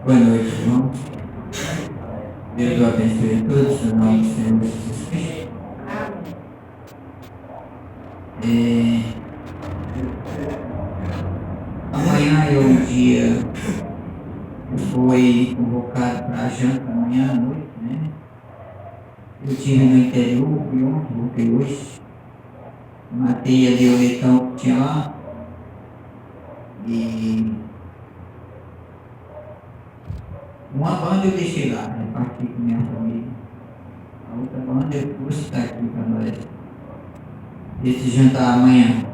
Boa noite, irmãos. Deus o abençoe a todos, no nome do Senhor Jesus Cristo. Amanhã é o dia que foi convocado para a janta, amanhã à noite, né? Eu estive no interior, fui ontem, voltei hoje. Matei ali o leitão que tinha lá. E uma banda eu deixei lá, reparti com minha família. A outra banda eu trouxe estar aqui para nós. Esse jantar amanhã.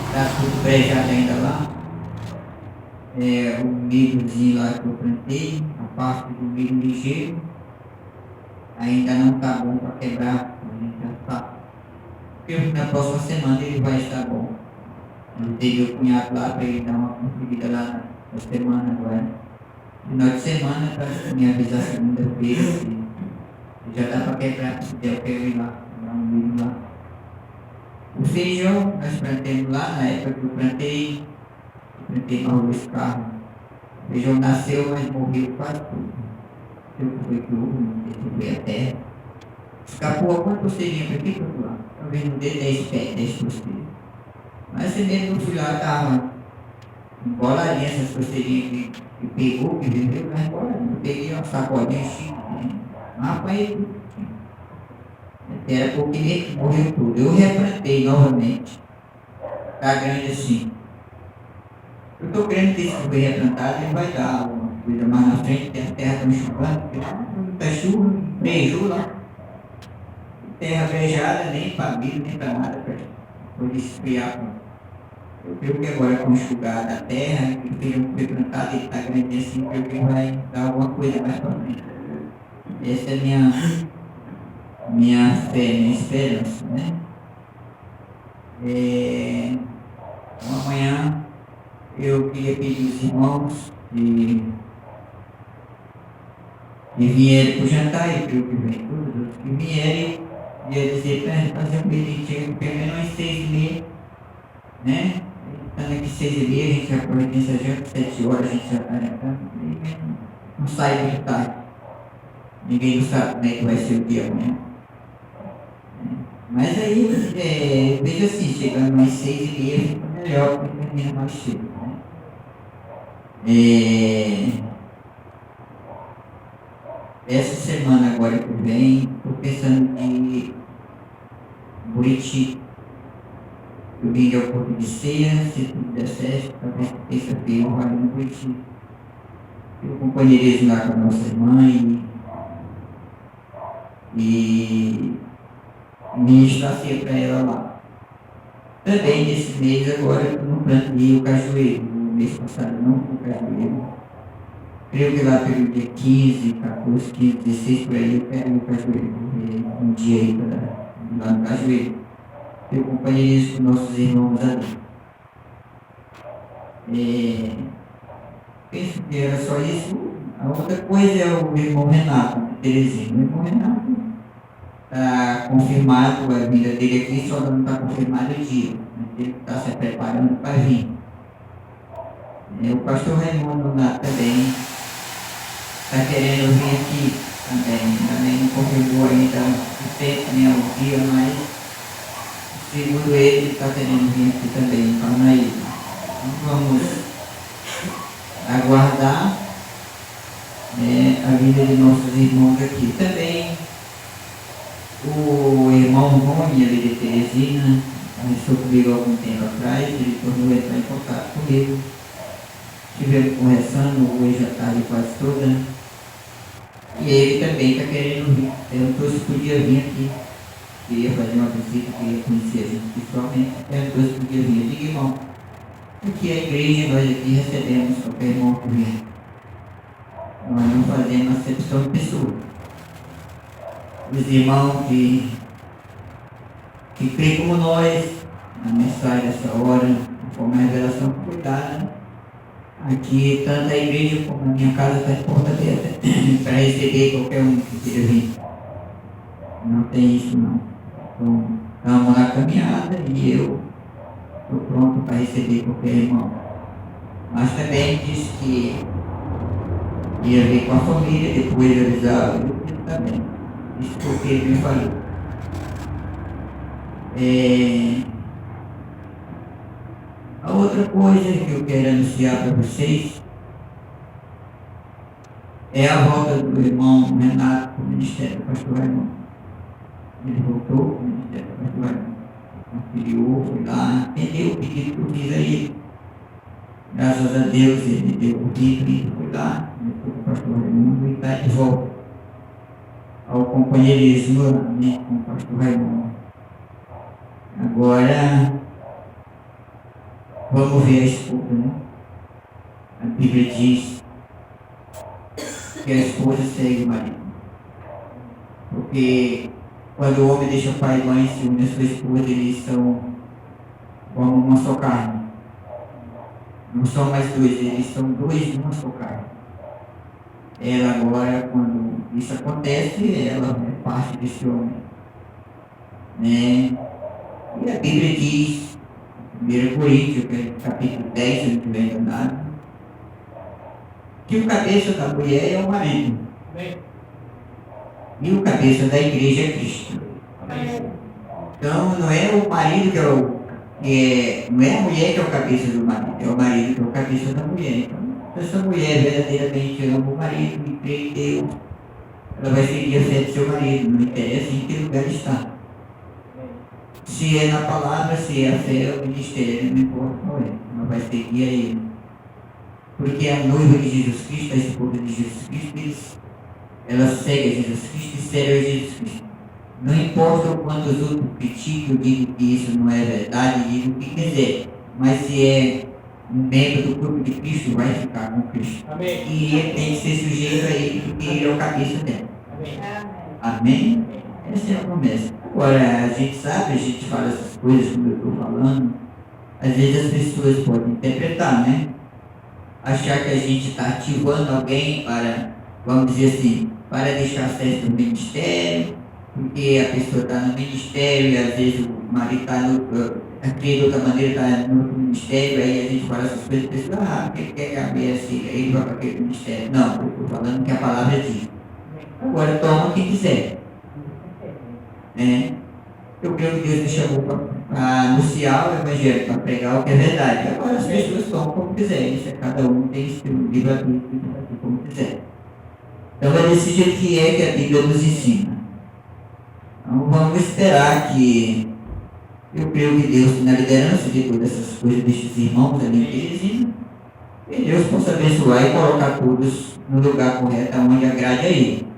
Está tudo brejado ainda lá. O milhozinho lá que eu plantei, a parte do milho ligeiro, ainda não está bom para quebrar. A gente já está. Porque na próxima semana ele vai estar bom. Eu dei meu cunhado lá para ele dar uma conferida lá na semana agora. Final de semana, para me avisar segunda-feira, se já dá para quebrar, se der, eu quero ir lá, dar um milho lá. O feijão nós plantamos lá, na época que eu plantei mal esse carro. O feijão nasceu, mas morreu quase tudo. Eu fui que houve a terra. Escapou alguma costeirinha para aqui e para lá. Talvez não dê 10 pés, 10 costeiras. Mas esse mesmo eu fui lá, estava emboladinha essas costeirinhas que pegou, que vendeu, mas emboladinha. Eu peguei uma sacolinha chique, rapaz, era porque morreu tudo. Eu replantei novamente. Está grande assim. Eu estou crendo que isso que foi replantado, ele vai dar alguma coisa mais na frente, que a terra está enxugando, porque muita chuva, brejou lá. Terra brejada, nem para milho, nem para nada, para esfriar. Eu creio que agora com enxugada a terra, que o feijão foi plantado, ele está grande assim, eu creio que vai dar alguma coisa mais para frente. Essa é a minha fé, minha esperança, né? Então, amanhã eu queria pedir aos irmãos que vierem para o jantar, eu creio que vem todos, que vierem, ia dizer para fazer um bilhetinho, pelo menos umas 6h30, né? Estando aqui 6h30, a gente já aproveita essa janta, 7 horas a gente já está na cama, não sai muito tarde. Ninguém não sabe como é que vai ser o dia amanhã. Mas aí, veja assim, chegando mais 6h30 fica melhor, porque termina mais cedo, né? Essa semana agora que vem, estou pensando em Buriti. Eu vim ao Porto de Ceia, se tudo der certo, talvez terça-feira eu vá no Buriti. Eu companheirismo lá com a nossa irmã e ministrar ceia para ela lá. Também nesse mês agora eu não plantei o cajueiro. No mês passado não foi o cajueiro. Creio que lá pelo dia 15, 14, 15, 16 por aí eu pego o cajueiro. Um dia aí para lá no cajueiro. Eu companheirismo com nossos irmãos ali. Penso que era só isso. A outra coisa é o irmão Renato, de Terezinha. O irmão Renato está confirmado a vinda dele aqui, só não está confirmado o dia. Ele está se preparando para vir. O pastor Raimundo lá também está querendo vir aqui também não confirmou ainda o tempo nem o dia, mas segundo ele está querendo vir aqui também em Parnaíba. Então vamos aguardar a vinda de nossos irmãos aqui. Também o irmão Rony ali de Teresina começou comigo há algum tempo atrás, ele tornou entrar em contato comigo. Estivemos conversando hoje à tarde quase toda. E ele também está querendo vir. Perguntou se podia vir aqui. Queria fazer uma visita, queria conhecer a gente pessoalmente. Perguntou se podia vir. Eu digo, irmão, aqui é a igreja, nós aqui recebemos qualquer irmão que vier. Nós não fazemos acepção de pessoa. Os irmãos que creem como nós, na mensagem dessa hora, como a revelação que foi dada, aqui tanto a igreja como a minha casa está de porta aberta para receber qualquer um que queira vir. Não tem isso não. Então, estamos na caminhada e eu estou pronto para receber qualquer irmão. Mas também disse que ia ver com a família, depois avisava o filho também. Isso porque ele me falou. A outra coisa que eu quero anunciar para vocês é a volta do irmão Renato para o Ministério do Pastor Raimundo. Ele voltou para o Ministério do Pastor Raimundo. Conferiu, foi lá, entendeu o pedido que eu fiz a ele. Graças a Deus ele deu o pedido, foi lá, começou com o Pastor Raimundo e está de volta ao companheirismo, né, com o Pastor Raimundo. Agora, vamos ver a esposa, né? A Bíblia diz que a esposa segue o marido. Porque quando o homem deixa o pai e mãe e se une a sua esposa, eles são como uma só carne. Não são mais dois, eles são dois de uma só carne. Ela agora, quando isso acontece, ela é parte desse homem. Né? E a Bíblia diz, 1 Coríntios, capítulo 10, se não estiver enganado, que o cabeça da mulher é o marido. E o cabeça da igreja é Cristo. Então não é o marido não é a mulher que é o cabeça do marido, é o marido que é o cabeça da mulher. Então, se essa mulher verdadeiramente ama o marido e crê em Deus, ela vai seguir a fé do seu marido, não interessa em que lugar está. Se é na palavra, se é a fé, o ministério, não importa qual é, ela vai seguir a ele. Porque a noiva de Jesus Cristo, a esposa de Jesus Cristo, ela segue a Jesus Cristo e serve a Jesus Cristo. Não importa o quanto os outros criticam, digam que isso não é verdade, digam o que quiser. Mas se é um membro do corpo de Cristo, vai ficar com Cristo. Amém. E ele tem que ser sujeito a ele, porque ele é o cabeça dela. Amém. Amém? Essa é a promessa. Agora, a gente sabe, a gente fala essas coisas como eu estou falando, às vezes as pessoas podem interpretar, né? Achar que a gente está ativando alguém para, vamos dizer assim, para deixar acesso ao ministério, porque a pessoa está no ministério e às vezes o marido está de outra maneira, está no outro ministério, aí a gente fala essas coisas, a pessoa, porque ele quer que a mulher siga, ele vai para aquele ministério. Não, eu estou falando que a palavra diz. Agora toma quem quiser. Eu creio que Deus me chamou para anunciar o evangelho, para pregar o que é verdade. Agora as pessoas tomam como quiserem, isso é cada um tem seu livre-arbítrio como quiser. Então é desse jeito que a Bíblia nos ensina. Então vamos esperar que eu creio que Deus, na liderança de todas essas coisas destes irmãos ali em Teresina, que Deus possa abençoar e colocar todos no lugar correto, onde agrade a Ele.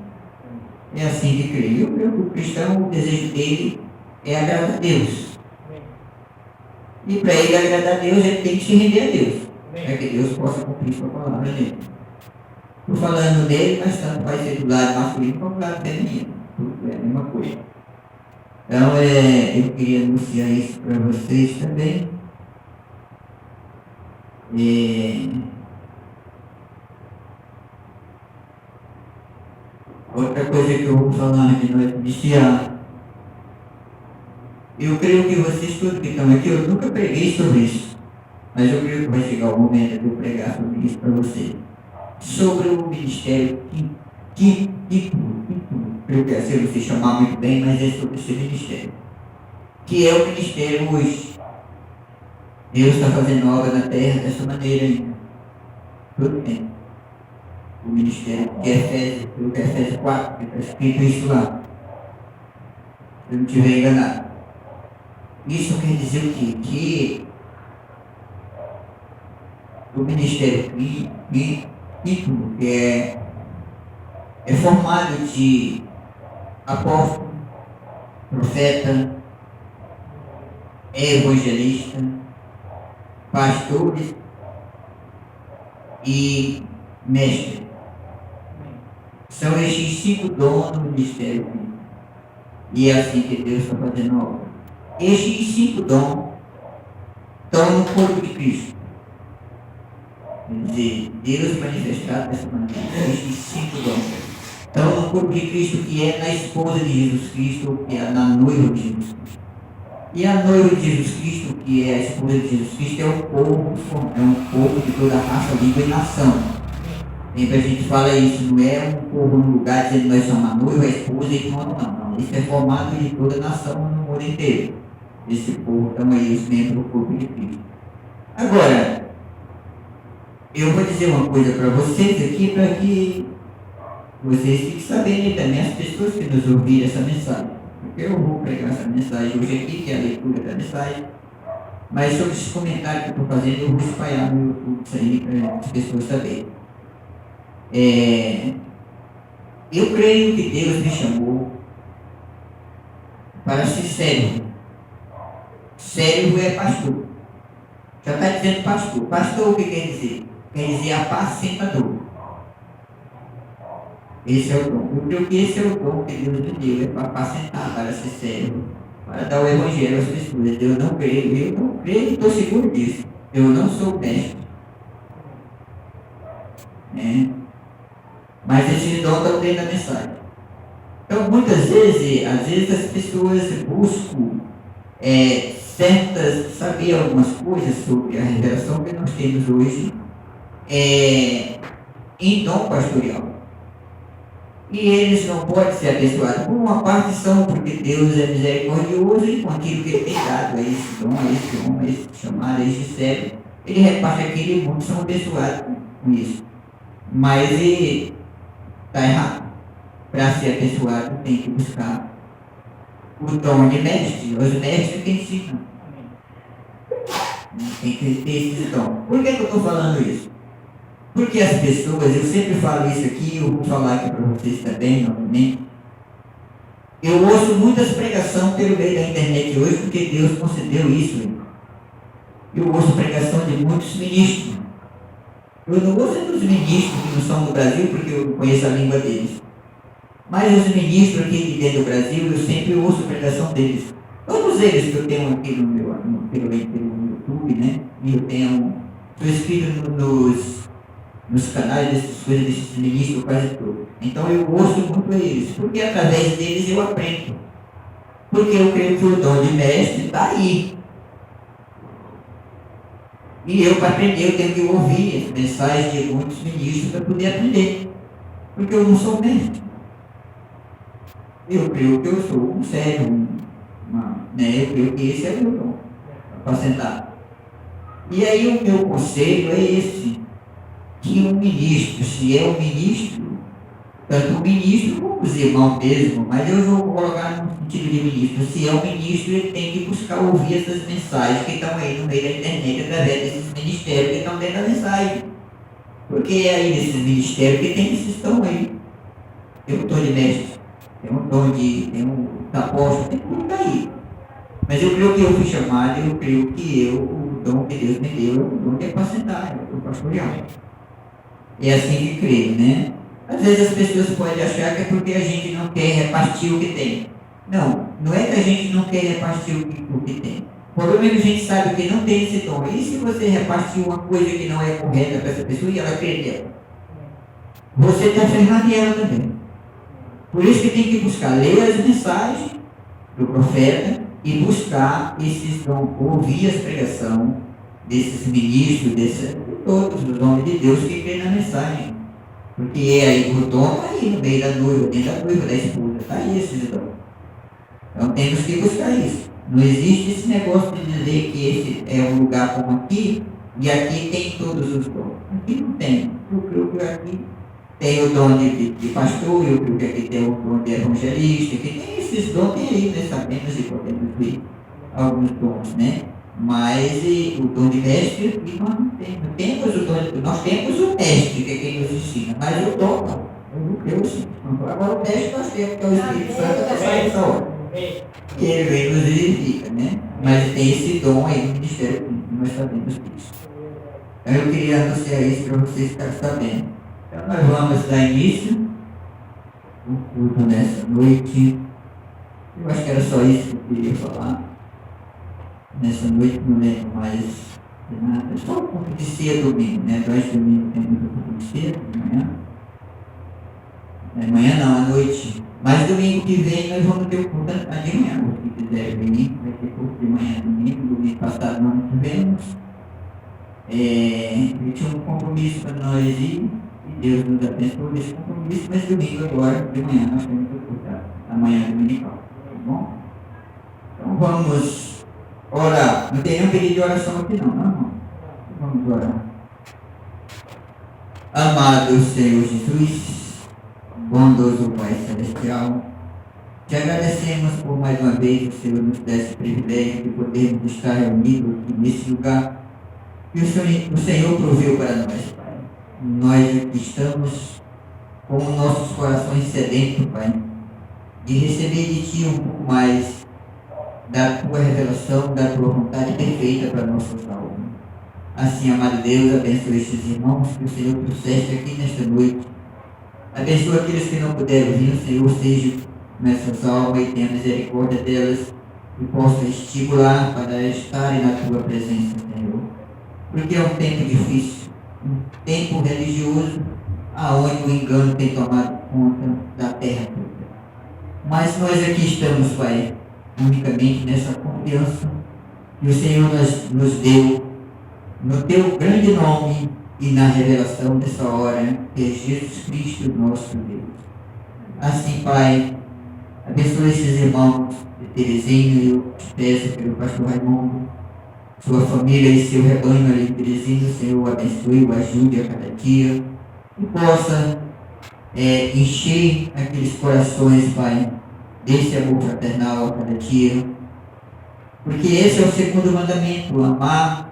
É assim que creio. Eu creio que o cristão, o desejo dele é agradar a Deus. E para ele agradar a Deus, ele tem que se render a Deus. Para que Deus possa cumprir sua palavra nele. Estou falando dele, mas tanto vai ser do lado masculino como do lado feminino. Tudo é a mesma coisa. Então, eu queria anunciar isso para vocês também. Outra coisa que eu vou falar de nós iniciar. Eu creio que vocês todos que estão aqui, eu nunca preguei sobre isso. Mas eu creio que vai chegar o momento de eu pregar sobre isso para vocês. Sobre o ministério creio que assim eu não sei chamar muito bem, mas é sobre esse ministério. Que é o ministério hoje. Deus está fazendo obra na terra dessa maneira ainda. Tudo bem. O ministério de Efésios 4, que está escrito isso lá. Se eu não estiver enganado. Isso quer dizer o quê? Que o ministério íntimo, que é formado de apóstolo, profeta, evangelista, pastores e mestre. São estes 5 dons do ministério. E é assim que Deus está fazendo a obra. Estes 5 dons estão no corpo de Cristo. Quer dizer, Deus manifestado dessa maneira. Estes 5 dons estão no corpo de Cristo, que é na esposa de Jesus Cristo, que é na noiva de Jesus Cristo. E a noiva de Jesus Cristo, que é a esposa de Jesus Cristo, é um povo de toda a raça, língua e nação. Sempre a gente fala isso, não é um povo no lugar dizendo nós somos a noiva, a esposa e pronto, não. Isso é formado de toda a nação no mundo inteiro. Esse povo estão aí, os membros do corpo de Cristo. Agora, eu vou dizer uma coisa para vocês aqui, para que vocês fiquem sabendo e também as pessoas que nos ouviram essa mensagem. Porque eu vou pregar essa mensagem hoje aqui, que é a leitura da mensagem. Mas sobre esses comentários que eu estou fazendo, eu vou espalhar no YouTube isso aí para as pessoas saberem. Eu creio que Deus me chamou para ser servo. Servo é pastor. Já está dizendo pastor. Pastor o que quer dizer? Quer dizer apacentador. Esse é o dom. Eu creio que esse é o dom que Deus me deu, é para apacentar, para ser servo, para dar o evangelho às pessoas. Eu não creio e estou seguro disso. Eu não sou mestre. Mas esse dom está dentro da mensagem. Então, muitas vezes, as pessoas buscam saber algumas coisas sobre a revelação que nós temos hoje em dom pastoral. E eles não podem ser abençoados. Por uma parte são porque Deus é misericordioso e com aquilo que Ele tem dado a esse dom, a esse homem, a esse chamado, a esse servo, Ele reparte aquilo e muitos são abençoados com isso. Mas está errado. Para ser abençoado tem que buscar o dom de mestre. Os mestres que ensinam. Tem que ter esse dom. Por que eu estou falando isso? Porque as pessoas, eu sempre falo isso aqui, eu vou falar aqui para vocês também, novamente. Eu ouço muitas pregações pelo meio da internet hoje, porque Deus concedeu isso. Eu ouço pregação de muitos ministros. Eu não ouço dos ministros que não são do Brasil, porque eu conheço a língua deles. Mas os ministros aqui de dentro do Brasil, eu sempre ouço pregação deles. Todos eles que eu tenho aqui pelo YouTube, né? E eu estou inscrito nos canais dessas coisas, desses ministros quase todos. Então eu ouço muito eles, porque através deles eu aprendo. Porque eu creio que o dom de mestre está aí. E eu, para aprender, eu tenho que ouvir as mensagens de muitos ministros para poder aprender. Porque eu não sou mestre. Eu creio que eu sou um servo, eu creio que esse é o meu dom, apacentar. E aí o meu conselho é esse, que um ministro, se é um ministro, tanto o ministro como os irmãos mesmo, mas eu vou colocar no sentido de ministro, se é um ministro, ele tem que buscar ouvir essas mensagens que estão aí no meio da internet, através desses ministérios que estão dentro da mensagem. Porque é aí nesses ministérios que tem esses dons aí. Eu estou de mestre. Tem um dom tem um apóstolo, tem tudo aí. Mas eu creio que eu fui chamado, eu creio que o dom que Deus me deu, é o dom de apacentar, é o pastoreal. É assim que creio, né? Às vezes as pessoas podem achar que é porque a gente não quer repartir o que tem. Não, não é que a gente não quer repartir o que tem. O problema é que a gente sabe que não tem esse dom. E se você repartir uma coisa que não é correta para essa pessoa e ela crer nela? Você está ferrado e ela também. Por isso que tem que buscar ler as mensagens do profeta e buscar esses dons, ouvir as pregações desses ministros, de todos os homens de Deus que creem na mensagem. Porque aí o dom está aí no meio da noiva, dentro da noiva, da esposa, está aí esses dons. Então temos que buscar isso. Não existe esse negócio de dizer que esse é um lugar como aqui e aqui tem todos os dons. Aqui não tem. Eu creio que aqui tem o dom de pastor, eu creio que aqui tem o dom de evangelista, que tem esses dons, tem aí, né? Sabemos e podemos ver alguns dons, né? Mas o dom de mestre aqui nós não temos. Nós temos o mestre, que é quem nos ensina, mas o dom não. Eu não creio assim. Agora o mestre nós temos, que é o Espírito Santo, que sai dessa hora. E ele vem nos edifica, né? Mas tem esse dom aí no ministério que nós sabemos disso. Então eu queria anunciar isso para vocês ficarem sabendo. Então nós vamos dar início ao culto nessa noite. Eu acho que era só isso que eu queria falar. Nessa noite não lembro mais de nada. Só um pouco de cedo domingo, né? Nós domingo temos um pouco de cedo de manhã. Amanhã não, à noite. Mas domingo que vem nós vamos ter o culto de manhã. Se quiser vir, vai ter culto de manhã domingo. Domingo passado nós não tivemos. Ele tinha um compromisso para nós ir. E Deus nos abençoe nesse compromisso. Mas domingo agora, de manhã, nós temos que cultar. Amanhã dominical. Tá bom? Então vamos orar. Não tem nenhum pedido de oração aqui não, não. Vamos orar. Amado Senhor Jesus, bondoso Pai Celestial, te agradecemos por mais uma vez o Senhor nos dá esse privilégio de podermos estar reunidos aqui nesse lugar que o Senhor proveu para nós, Pai. Nós aqui estamos com os nossos corações sedentos, Pai, de receber de Ti um pouco mais da Tua revelação, da Tua vontade perfeita para nossas almas. Assim, amado Deus, abençoe estes irmãos que o Senhor trouxeste aqui nesta noite. Abençoa aqueles que não puderam vir, o Senhor seja nessas almas e tenha misericórdia delas e possa estimular para estarem na Tua presença, Senhor. Porque é um tempo difícil, um tempo religioso, aonde o engano tem tomado conta da terra toda. Mas nós aqui estamos, Pai, unicamente nessa confiança que o Senhor nos deu no Teu grande nome e na revelação dessa hora, que é Jesus Cristo, nosso Deus. Assim, Pai, abençoe esses irmãos de Terezinha, e eu te peço pelo pastor Raimundo, sua família e seu rebanho ali em Terezinha, o Senhor abençoe, o ajude a cada dia, e possa encher aqueles corações, Pai, desse amor fraternal a cada dia, porque esse é o segundo mandamento, amar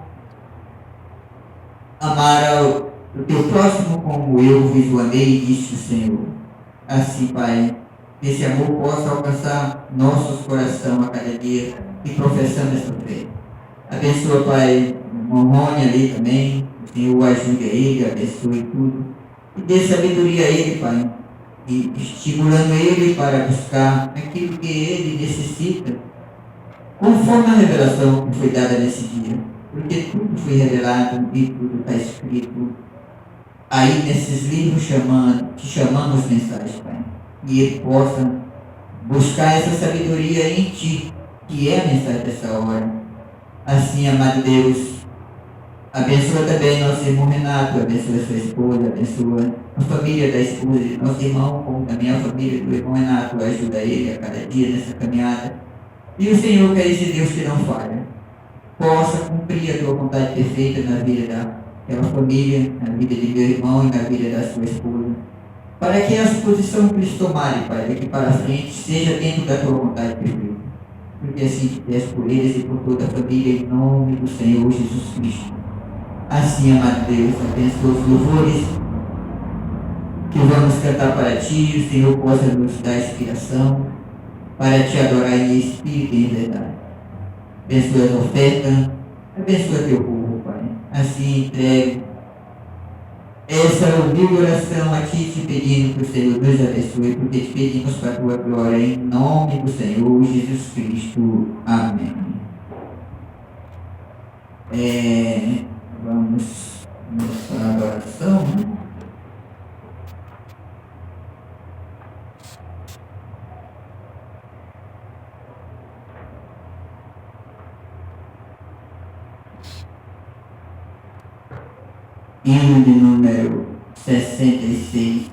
o teu próximo como eu vos o amei, disse o Senhor. Assim, Pai, que esse amor possa alcançar nossos corações a cada dia e professando essa fé. Abençoa, Pai, o Rony ali também, o Senhor ajude a ele, abençoe tudo. E dê sabedoria a ele, Pai, e estimulando ele para buscar aquilo que ele necessita, conforme a revelação que foi dada nesse dia. Porque tudo foi revelado e tudo está escrito aí nesses livros que chamamos mensagens, Pai. E ele possa buscar essa sabedoria em Ti, que é a mensagem dessa hora. Assim, amado Deus, abençoa também nosso irmão Renato, abençoa sua esposa, abençoa a família da esposa de nosso irmão, como também a família do irmão Renato, ajuda ele a cada dia nessa caminhada. E o Senhor, que é esse Deus que não falha, possa cumprir a Tua vontade perfeita na vida daquela família, na vida de meu irmão e na vida da sua esposa, para que a posição que eles tomarem, Pai, daqui para frente, seja dentro da Tua vontade perfeita. Porque assim te peço por eles e por toda a família, em nome do Senhor Jesus Cristo. Assim, amado Deus, abençoa os louvores que vamos cantar para Ti, o Senhor possa nos dar inspiração para Te adorar em espírito e em verdade. Abençoa as ofertas, abençoa Teu povo, Pai. Assim entrego essa humilde oração a Ti, te pedindo que o Senhor nos abençoe, porque te pedimos para a Tua glória, em nome do Senhor Jesus Cristo. Amém. Vamos começar a oração, né? Hino de número 66.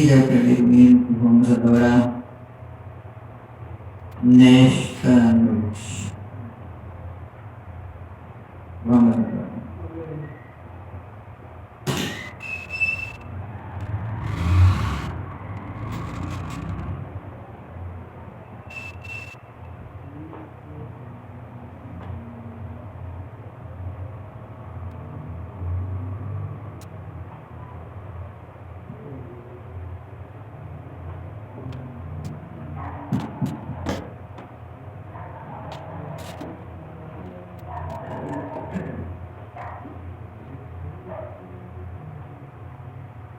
É o primeiro hino que vamos adorar nesta noite. Vamos adorar.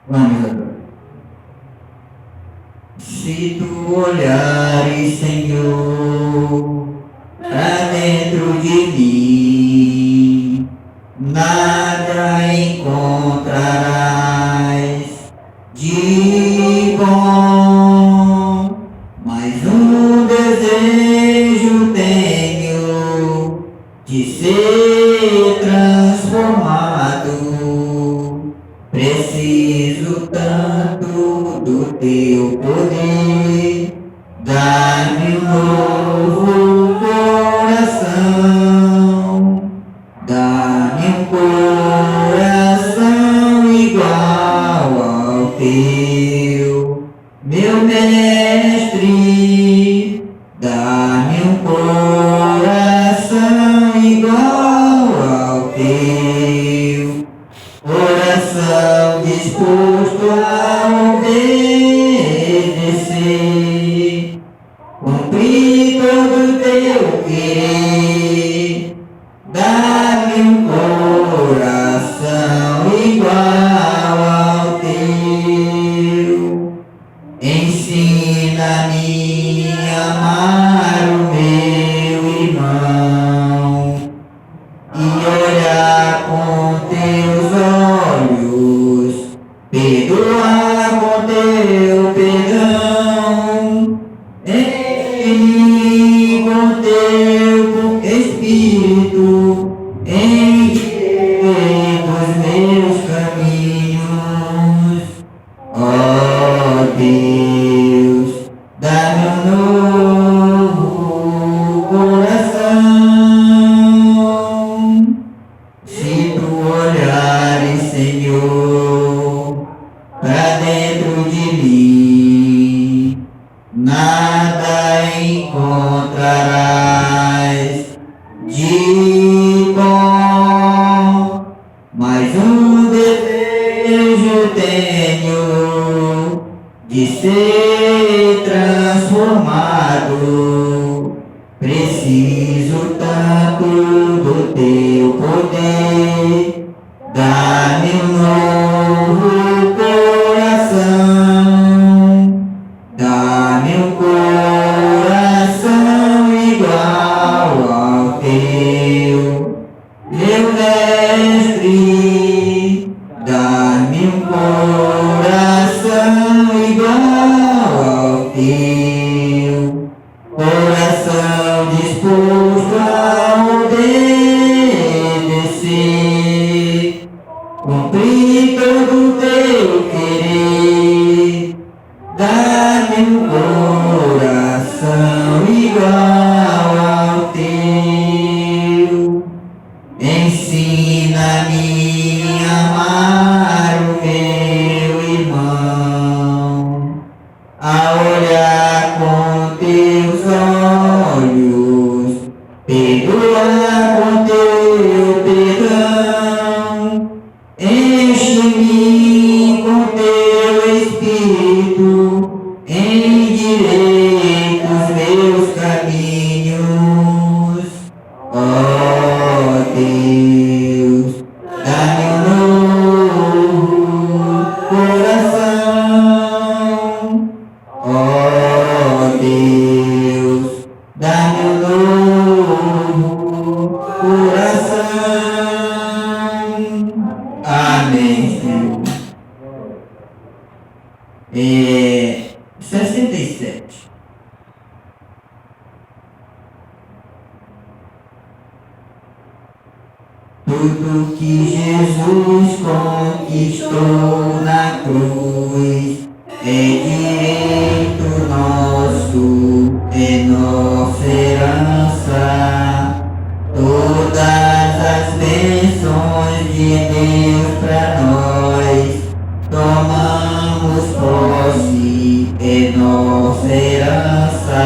Vamos adorar. Se tu olhares, Senhor, pra dentro nada encontrarás de bom, mas um desejo tenho de ser transformado. Preciso tanto do teu poder, dá-me um novo coração, dá-me um coração igual ao teu, meu mestre. Dá-me um coração igual ao teu, coração disposto a obedecer, cumprir todo o teu querer. Dá-me um coração igual ao teu. Ensina-me a amar o meu irmão e olhar com teus olhos, perdoar com teu perdão, enche-me com teu Espírito, enche os meus caminhos. Ó Deus, dá-me um novo coração. Se tu olhares, Senhor, pra dentro de mim, nada encontrarás de bom, mas um desejo tenho de ser transformado. Preciso tanto do teu poder, dá-me um novo coração, dá-me um coração igual ao teu, meu mestre. Dá-me um coração igual ao teu, coração disposto a obedecer, cumprir todo o teu querer. Dá-me um coração igual ao teu. Ensina-me a amar o meu irmão, a olhar com teus olhos, perdoar com teu perdão, enche-me com teu Espírito, endireita os meus caminhos. Ó Deus, dá-me um novo coração. Ó Deus, dá-me um novo coração. Amém, Senhor. 67. Tudo que Jesus conquistou na cruz é direito nosso, é nossa herança. Todas as bênçãos de Deus pra nós, tomamos posse, é nossa herança.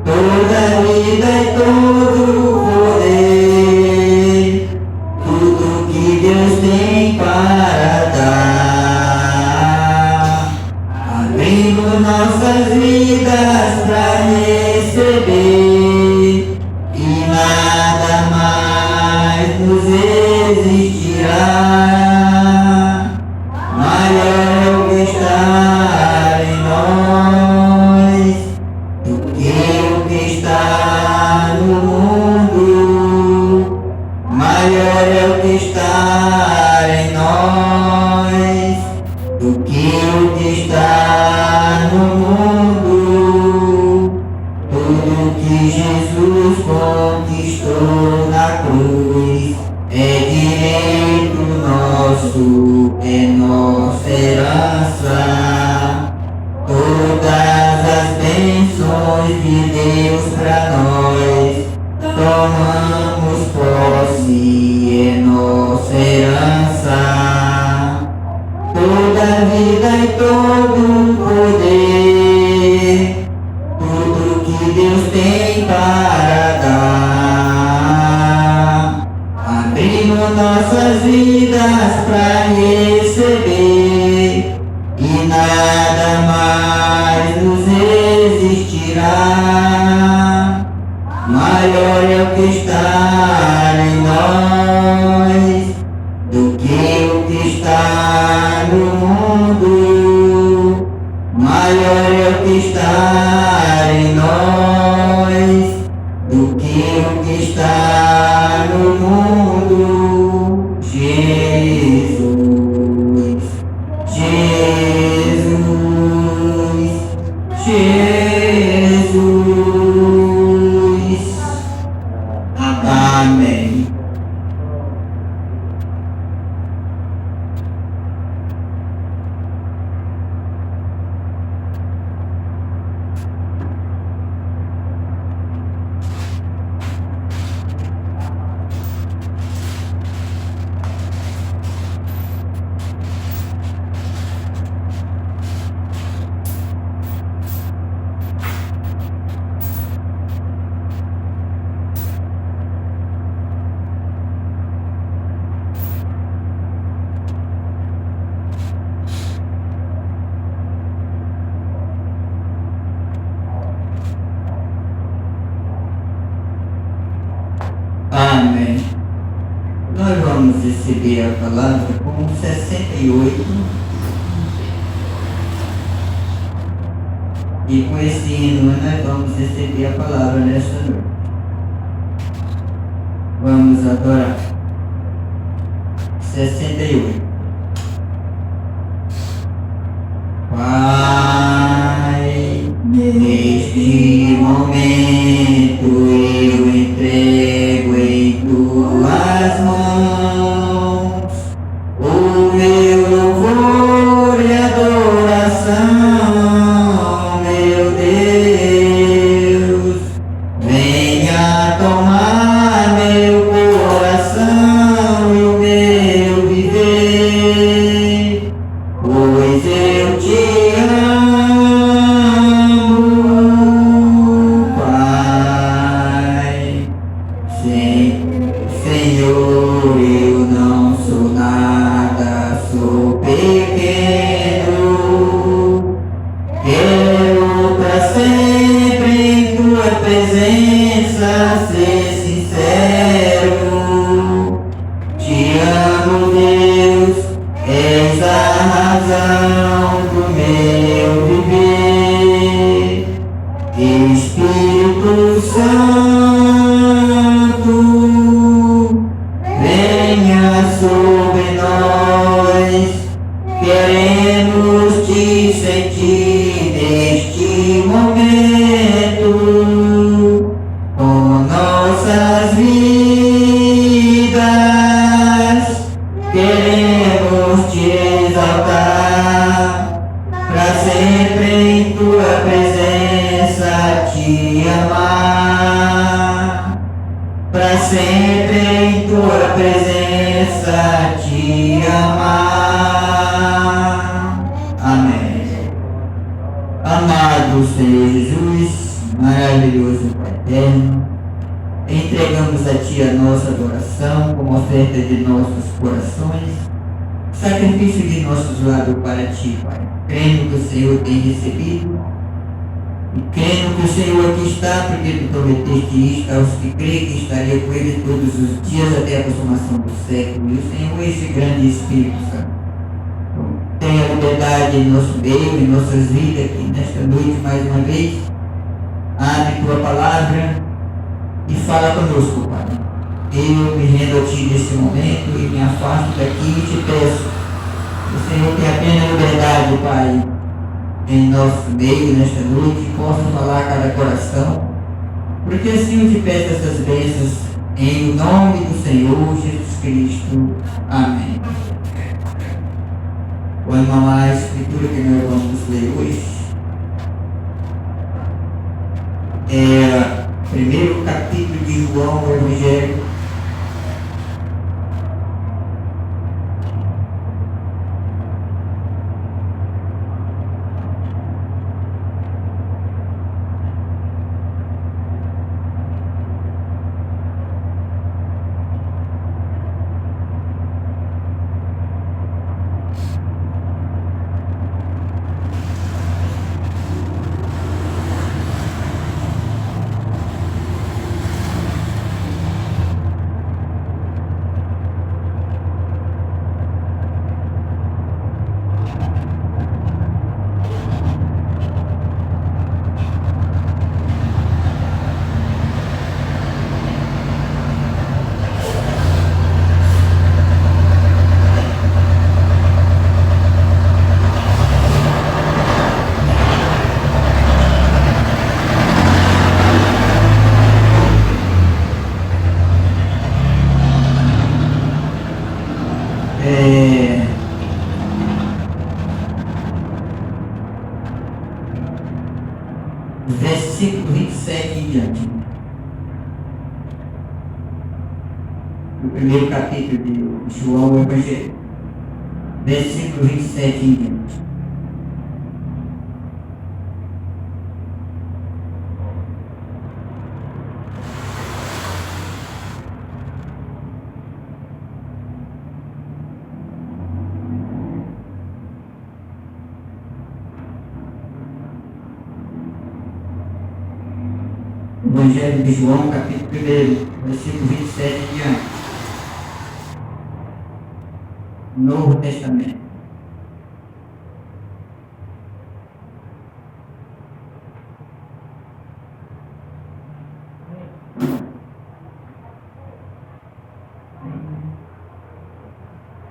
Toda vida e todo poder, tudo que Deus tem para dar, abrindo nossas vidas para receber, e nada mais nos existirá. Maior é o que está em nós do que o que está no mundo. Maior Maior é o que está em nós do que o que está no mundo. Tudo que Jesus conquistou na cruz é direito nosso, é nossa herança. Todas as bênçãos de Deus para nós, tomamos posse, é nossa herança. Toda vida e todo poder, tudo que Deus tem para dar, abrimos nossas vidas para receber, e nada mais nos resistirá. Maior é o que está em nós do que o que está no mundo. Maior é o que está em nós do que o que está no mundo. Jesus, Jesus, Jesus. Amém. Amém. Nós vamos receber a palavra com 68. E com esse hino nós vamos receber a palavra nesta noite. Vamos adorar. 68. Pai, neste momento eu entrego em tuas mãos o meu louvor e adoração, meu Deus. Venha tomar meu coração e o meu viver, pois eu te amo, Pai. Senhor, eu não sou nada, sou pequeno. Quero para sempre em tua presença ser sincero. Te amo, Deus, és a razão do meu viver. Espírito Santo, venha sobre nós. Queremos te sentir neste momento, com nossas vidas. Queremos te exaltar, para sempre em tua presença te amar, para sempre em tua presença te amar. Amém. Amado Senhor Jesus, maravilhoso Pai eterno, entregamos a Ti a nossa adoração como oferta de nossos corações, sacrifício de nossos lábios para Ti, Pai, crendo que o Senhor tem recebido e crendo que o Senhor aqui está, porque Tu prometeste isto aos que creem que estaria com Ele todos os dias até a consumação do século. E o Senhor, esse grande Espírito Santo, tenha liberdade em nosso meio, em nossas vidas aqui nesta noite mais uma vez. Abre Tua palavra e fala conosco, Pai. Eu me rendo a Ti nesse momento e me afasto daqui e te peço. O Senhor tem a plena liberdade, Pai, em nosso meio, nesta noite, que possa falar a cada coração. Porque assim eu te peço essas bênçãos em nome do Senhor Jesus Cristo. Amém. Vamos lá a escritura que nós vamos ler hoje. Primeiro capítulo de João, o Evangelho. Versículo 27 em diante. No primeiro capítulo de João, o Evangelho. Versículo 27 em diante. Evangelho de João, capítulo 1, versículo 27 em diante. Novo Testamento.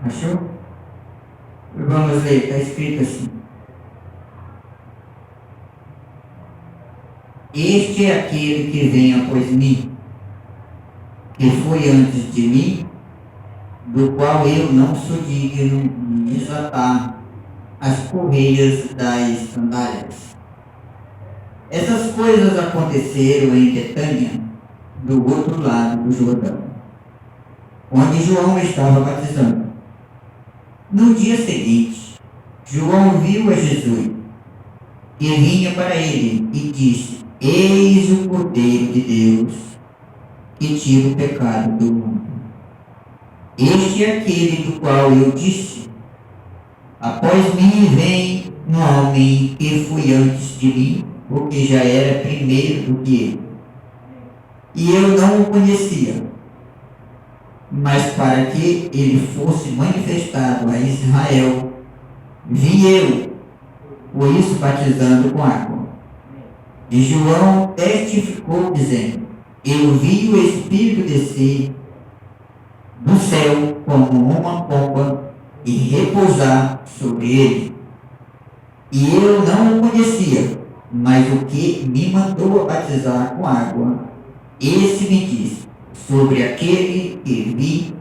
Achou? Vamos ler, está escrito assim. Este é aquele que vem após mim, que foi antes de mim, do qual eu não sou digno de desatar as correias das sandálias. Essas coisas aconteceram em Betânia, do outro lado do Jordão, onde João estava batizando. No dia seguinte, João viu a Jesus, que vinha para ele, e disse: Eis o Cordeiro de Deus, que tira o pecado do mundo. Este é aquele do qual eu disse: após mim vem um homem que foi antes de mim, porque já era primeiro do que ele. E eu não o conhecia, mas para que ele fosse manifestado a Israel, vim eu, por isso batizando com água. E João testificou, dizendo: eu vi o Espírito descer do céu como uma pomba e repousar sobre ele. E eu não o conhecia, mas o que me mandou a batizar com água, esse me disse: sobre aquele que vi,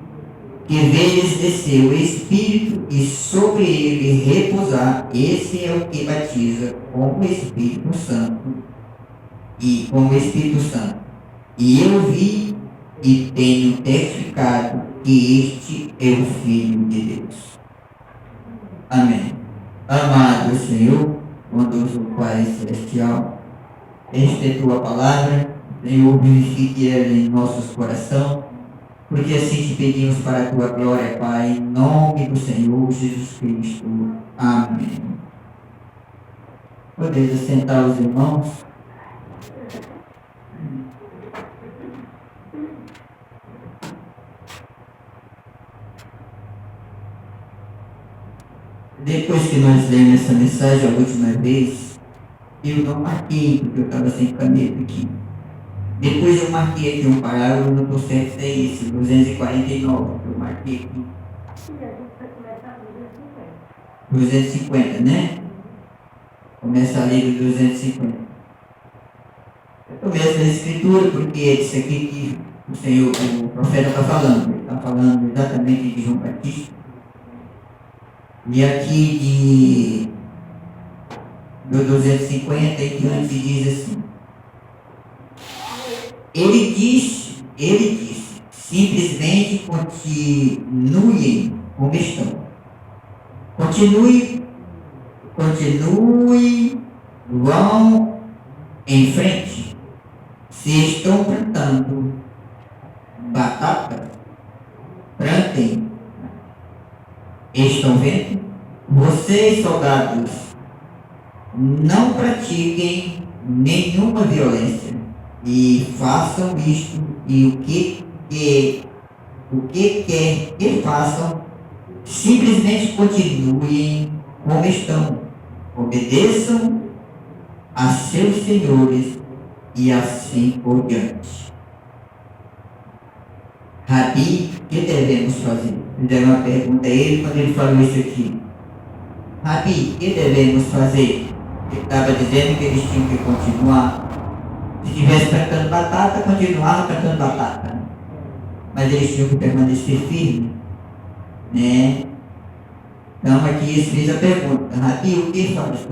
que vês descer o Espírito e sobre ele repousar, esse é o que batiza com o Espírito Santo. E eu vi e tenho testificado que este é o Filho de Deus. Amém. Amado Senhor, bondoso Pai Celestial, esta é Tua palavra, Senhor, vivifique ela em nossos corações, porque assim te pedimos para a Tua glória, Pai, em nome do Senhor Jesus Cristo. Amém. Podeis assentar os irmãos. Depois que nós lemos essa mensagem a última vez, eu não marquei, porque eu estava sem caneta aqui. Depois eu marquei aqui um parágrafo, não estou certo se é isso, 249, eu marquei aqui. 250, né? Começa a ler do 250. Eu começo a escritura porque é isso aqui que o Senhor, o profeta está falando. Ele está falando exatamente de João Batista. E aqui do 250 em diante diz assim. Ele disse, simplesmente continuem como estão. Continue, vão em frente. Se estão plantando batata, plantem. Estão vendo? Vocês, soldados, não pratiquem nenhuma violência e façam isto e o que quer que façam, simplesmente continuem como estão. Obedeçam a seus senhores e assim por diante. Rabi, o que devemos fazer? Fizeram uma pergunta a ele quando ele falou isso aqui. Rabi, o que devemos fazer? Ele estava dizendo que eles tinham que continuar. Se estivesse plantando batata, continuava plantando batata. Mas eles tinham que permanecer firmes. Né? Então aqui eles fez a pergunta. Rabi, o que fazer?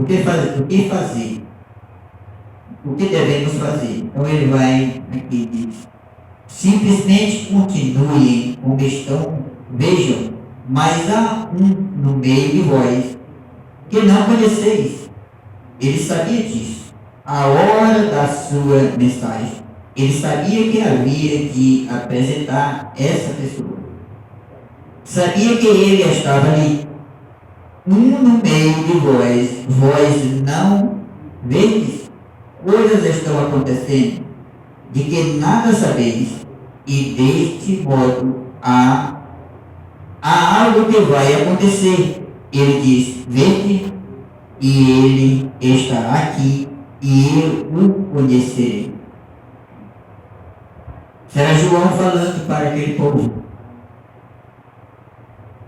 O que devemos fazer? Então ele vai aqui e diz. Simplesmente continuem como estão. Vejam, mas há um no meio de vós que não conheceis. Ele sabia disso. A hora da sua mensagem. Ele sabia que havia de apresentar essa pessoa. Sabia que ele estava ali. Um no meio de vós não vedes. Coisas estão acontecendo de que nada sabeis. E deste modo há algo que vai acontecer. Ele diz, vede, e ele estará aqui, e eu o conhecerei. Será João falando para aquele povo.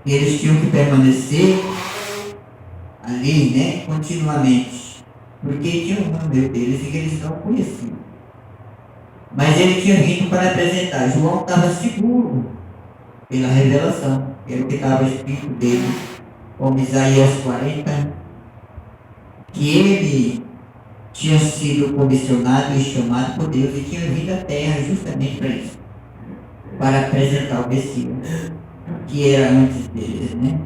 Eles tinham que permanecer ali, né, continuamente. Porque tinha um número deles e que eles não conheciam. Mas ele tinha vindo para apresentar. João estava seguro pela revelação, pelo que estava escrito dele, como Isaías 40, que ele tinha sido comissionado e chamado por Deus e tinha vindo à terra justamente para isso, para apresentar o Messias, que era antes deles, né?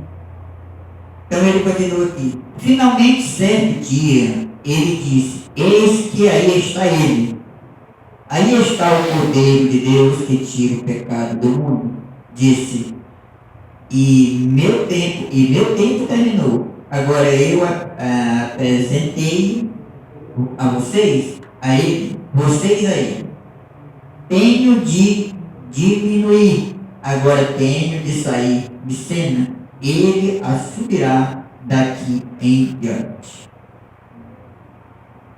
Então ele continua aqui. Finalmente, certo dia, ele disse, eis que aí está ele. Aí está o Cordeiro de Deus que tira o pecado do mundo. Disse, e meu tempo terminou. Agora eu apresentei a vocês, vocês aí. Tenho de diminuir, agora tenho de sair de cena. Ele assumirá daqui em diante.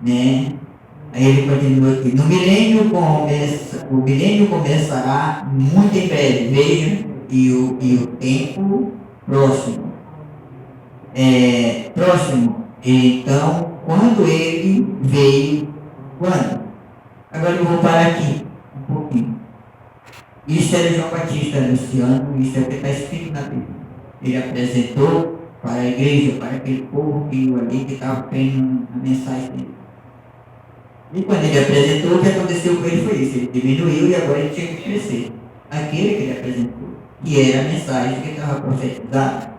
Né? Aí ele continua aqui. O milênio começará muito em breve. Veja, e o tempo próximo. Próximo. Então, quando ele veio, quando? Agora eu vou parar aqui um pouquinho. Isso era João Batista anunciando, isso é o que está escrito na Bíblia. Ele apresentou para a igreja, para aquele povo que viu ali, que estava crendo na mensagem dele. E quando ele apresentou, o que aconteceu com ele foi isso. Ele diminuiu e agora ele tinha que crescer. Aquele que ele apresentou, que era a mensagem que estava profetizada,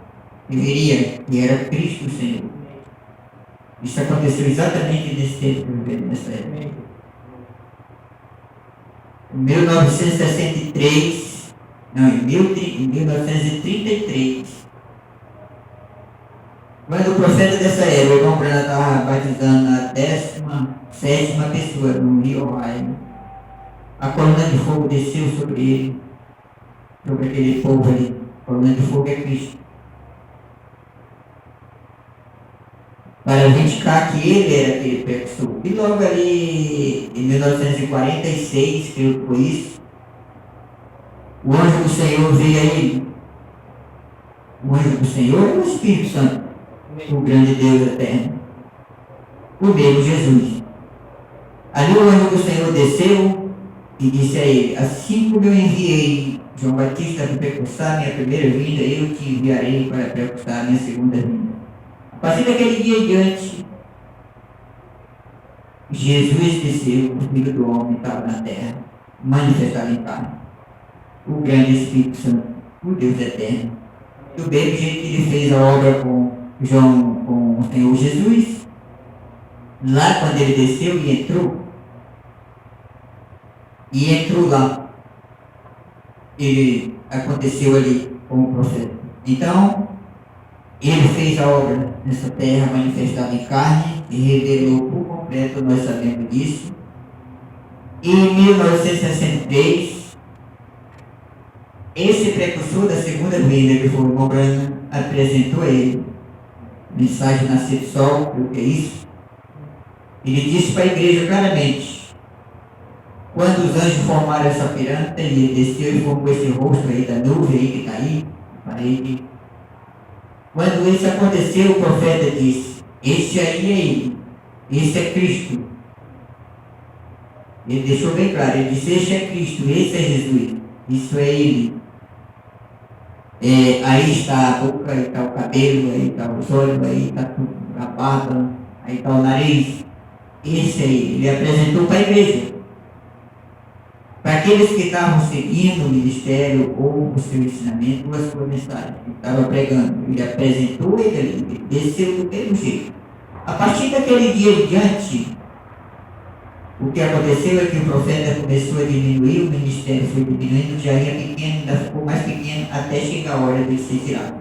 que viria, que era Cristo o Senhor. Isso aconteceu exatamente nesse tempo que eu vivi nessa época. Em 1963, não, em 1933, quando o profeta dessa época, o irmão Branham estava batizando a 17ª pessoa no Rio Ohio, a coluna de fogo desceu sobre ele, sobre aquele povo ali. A coluna de fogo é Cristo. para vindicar que ele era aquele precursor. E logo ali, em 1946, creio que foi isso, o anjo do Senhor veio a ele. O anjo do Senhor é o Espírito Santo, o grande Deus eterno, o mesmo Jesus. Ali o anjo do Senhor desceu e disse a ele: assim como eu enviei João Batista para precursar a minha primeira vinda, eu te enviarei para precursar a minha segunda vinda. A partir daquele dia em diante, Jesus desceu, o Filho do Homem estava na terra, manifestado em carne. O grande Espírito Santo, o Deus eterno. Do mesmo jeito que ele fez a obra com o Senhor Jesus, lá quando ele desceu e entrou lá, ele aconteceu ali como profeta. Então, ele fez a obra nessa terra, manifestada em carne, e revelou por completo, nós sabemos disso. E em 1963, esse precursor da segunda vinda, que foi o Morano, apresentou a ele mensagem nascer do sol, o que é isso? Ele disse para a igreja claramente: quando os anjos formaram essa pirâmide, ele desceu e formou esse rosto aí da nuvem aí que está aí, na parede. Quando isso aconteceu, o profeta disse: esse aí é ele, esse é Cristo. Ele deixou bem claro, ele disse: esse é Cristo, esse é Jesus, isso é ele. Aí está a boca, aí está o cabelo, aí está os olhos, aí está a barba, aí está o nariz. Esse aí, ele apresentou para a igreja. Para aqueles que estavam seguindo o ministério ou o seu ensinamento ou a sua mensagem, ele estava pregando, ele apresentou ele ali, ele desceu do mesmo jeito. A partir daquele dia em diante, o que aconteceu é que o profeta começou a diminuir, o ministério foi diminuindo, já ia pequeno, ainda ficou mais pequeno, até chegar a hora de ser tirado.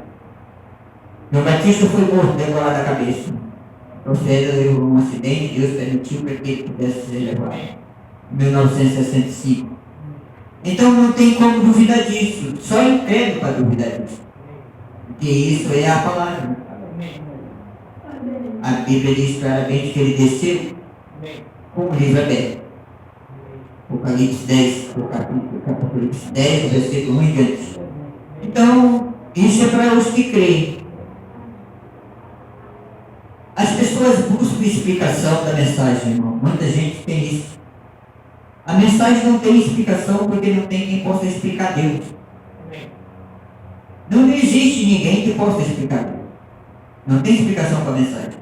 João Batista foi morto, degolado a cabeça. O profeta levou um acidente, Deus permitiu para que ele pudesse ser levado. Em 1965. Então não tem como duvidar disso, só incrédulo para duvidar disso. Porque isso é a palavra. A Bíblia diz claramente que ele desceu com o livro aberto. Apocalipse 10, Apocalipse 10, versículo 1 em diante. Então, isso é para os que creem. As pessoas buscam explicação da mensagem, irmão. Muita gente tem isso. A mensagem não tem explicação porque não tem quem possa explicar Deus. Não existe ninguém que possa explicar Deus. Não tem explicação para a mensagem.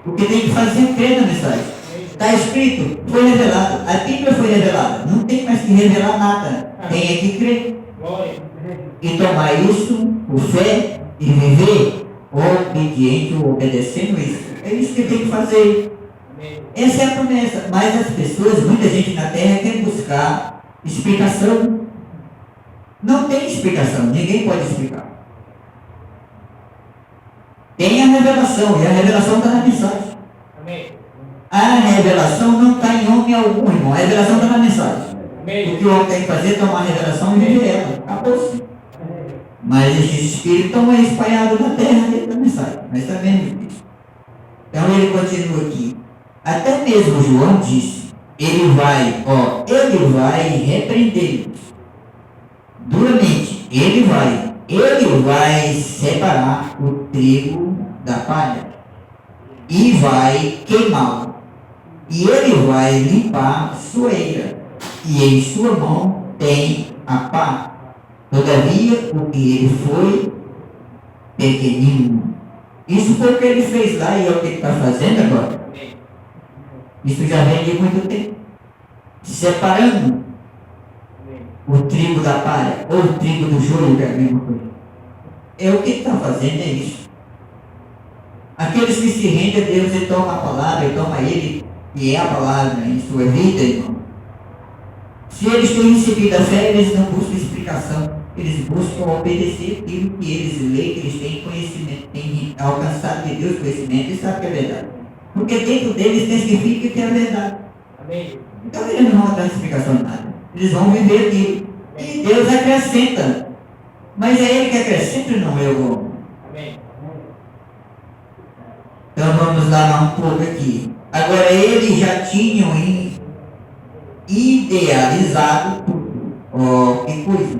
O que tem que fazer é crer na mensagem. Está escrito, foi revelado. A Bíblia foi revelada. Não tem mais que revelar nada. Tem é que crer. E tomar isso por fé e viver obediente ou obedecendo isso. É isso que tem que fazer. Essa é a promessa. Mas as pessoas, muita gente na terra quer buscar explicação. Não tem explicação. Ninguém pode explicar. Tem a revelação. E a revelação está na mensagem. A revelação não está em homem algum, irmão. A revelação está na mensagem. O que o homem tem que fazer é tomar a revelação e viver ela. Acabou-se. Mas esse espírito estão espalhado na terra dentro da mensagem. Nós sabemos disso. Então ele continua aqui. Até mesmo João disse, ele vai repreender duramente, ele vai separar o trigo da palha e vai queimá-lo, e ele vai limpar a sua eira, e em sua mão tem a pá. Todavia, o que ele foi pequenino. Isso foi o que ele fez lá e é o que ele está fazendo agora. Isso já vem de muito tempo. Separando o trigo da palha, ou o trigo do joio, que é a mesma coisa. É o que ele está fazendo, é isso. Aqueles que se rendem a Deus e tomam a palavra, e tomam ele, que é a palavra em sua vida, irmão. Se eles têm recebido a fé, eles não buscam explicação. Eles buscam obedecer aquilo que eles leem, que eles têm conhecimento, têm alcançado de Deus conhecimento e sabem que é verdade. Porque dentro deles testifica que é verdade. Amém. Então eles não vão dar explicação de nada. Eles vão viver aquilo. E Deus acrescenta. Mas é Ele que acrescenta e não eu. Amém. Então vamos lá um pouco aqui. Agora eles já tinham idealizado tudo. Oh, que coisa!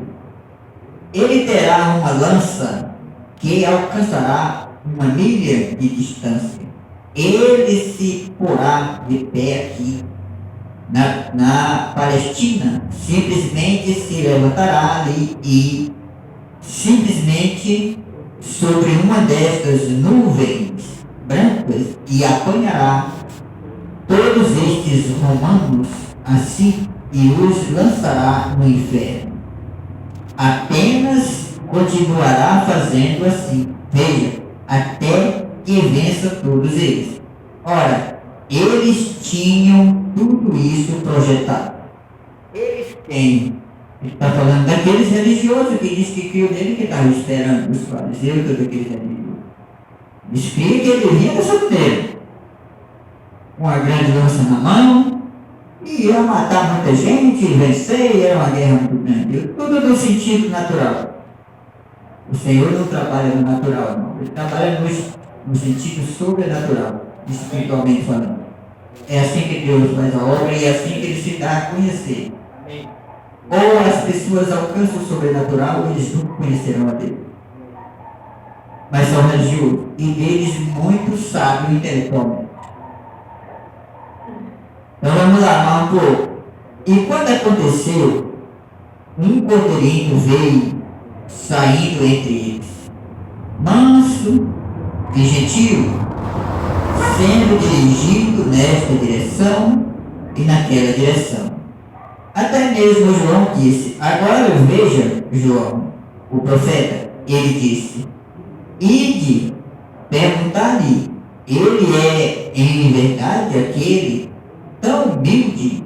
Ele terá uma lança que alcançará uma milha de distância. Ele se porá de pé aqui na Palestina, simplesmente se levantará ali e simplesmente sobre uma destas nuvens brancas e apanhará todos estes romanos assim e os lançará no inferno. Apenas continuará fazendo assim, veja, até que vença todos eles. Ora, eles tinham tudo isso projetado. Eles têm. Ele está falando daqueles religiosos que diz que criou nele, que estavam esperando os fariseus e todos aqueles religiosos. Eles criam que ele vinha dessa maneira, com a grande lança na mão, e ia matar muita gente, vencer, e era uma guerra muito grande. Tudo no sentido natural. O Senhor não trabalha no natural, não. Ele trabalha no sentido sobrenatural, espiritualmente falando. É assim que Deus faz a obra e é assim que ele se dá a conhecer. Ou as pessoas alcançam o sobrenatural ou eles nunca conhecerão a Deus. Mas são religiosos e deles muito sábios intelectualmente. Então vamos lá, um pouco. E quando aconteceu, um cordeirinho veio saindo entre eles, manso e gentil, sendo dirigido nesta direção e naquela direção. Até mesmo João disse, agora veja, João, o profeta, ele disse, ide, perguntar-lhe, ele é em verdade aquele tão humilde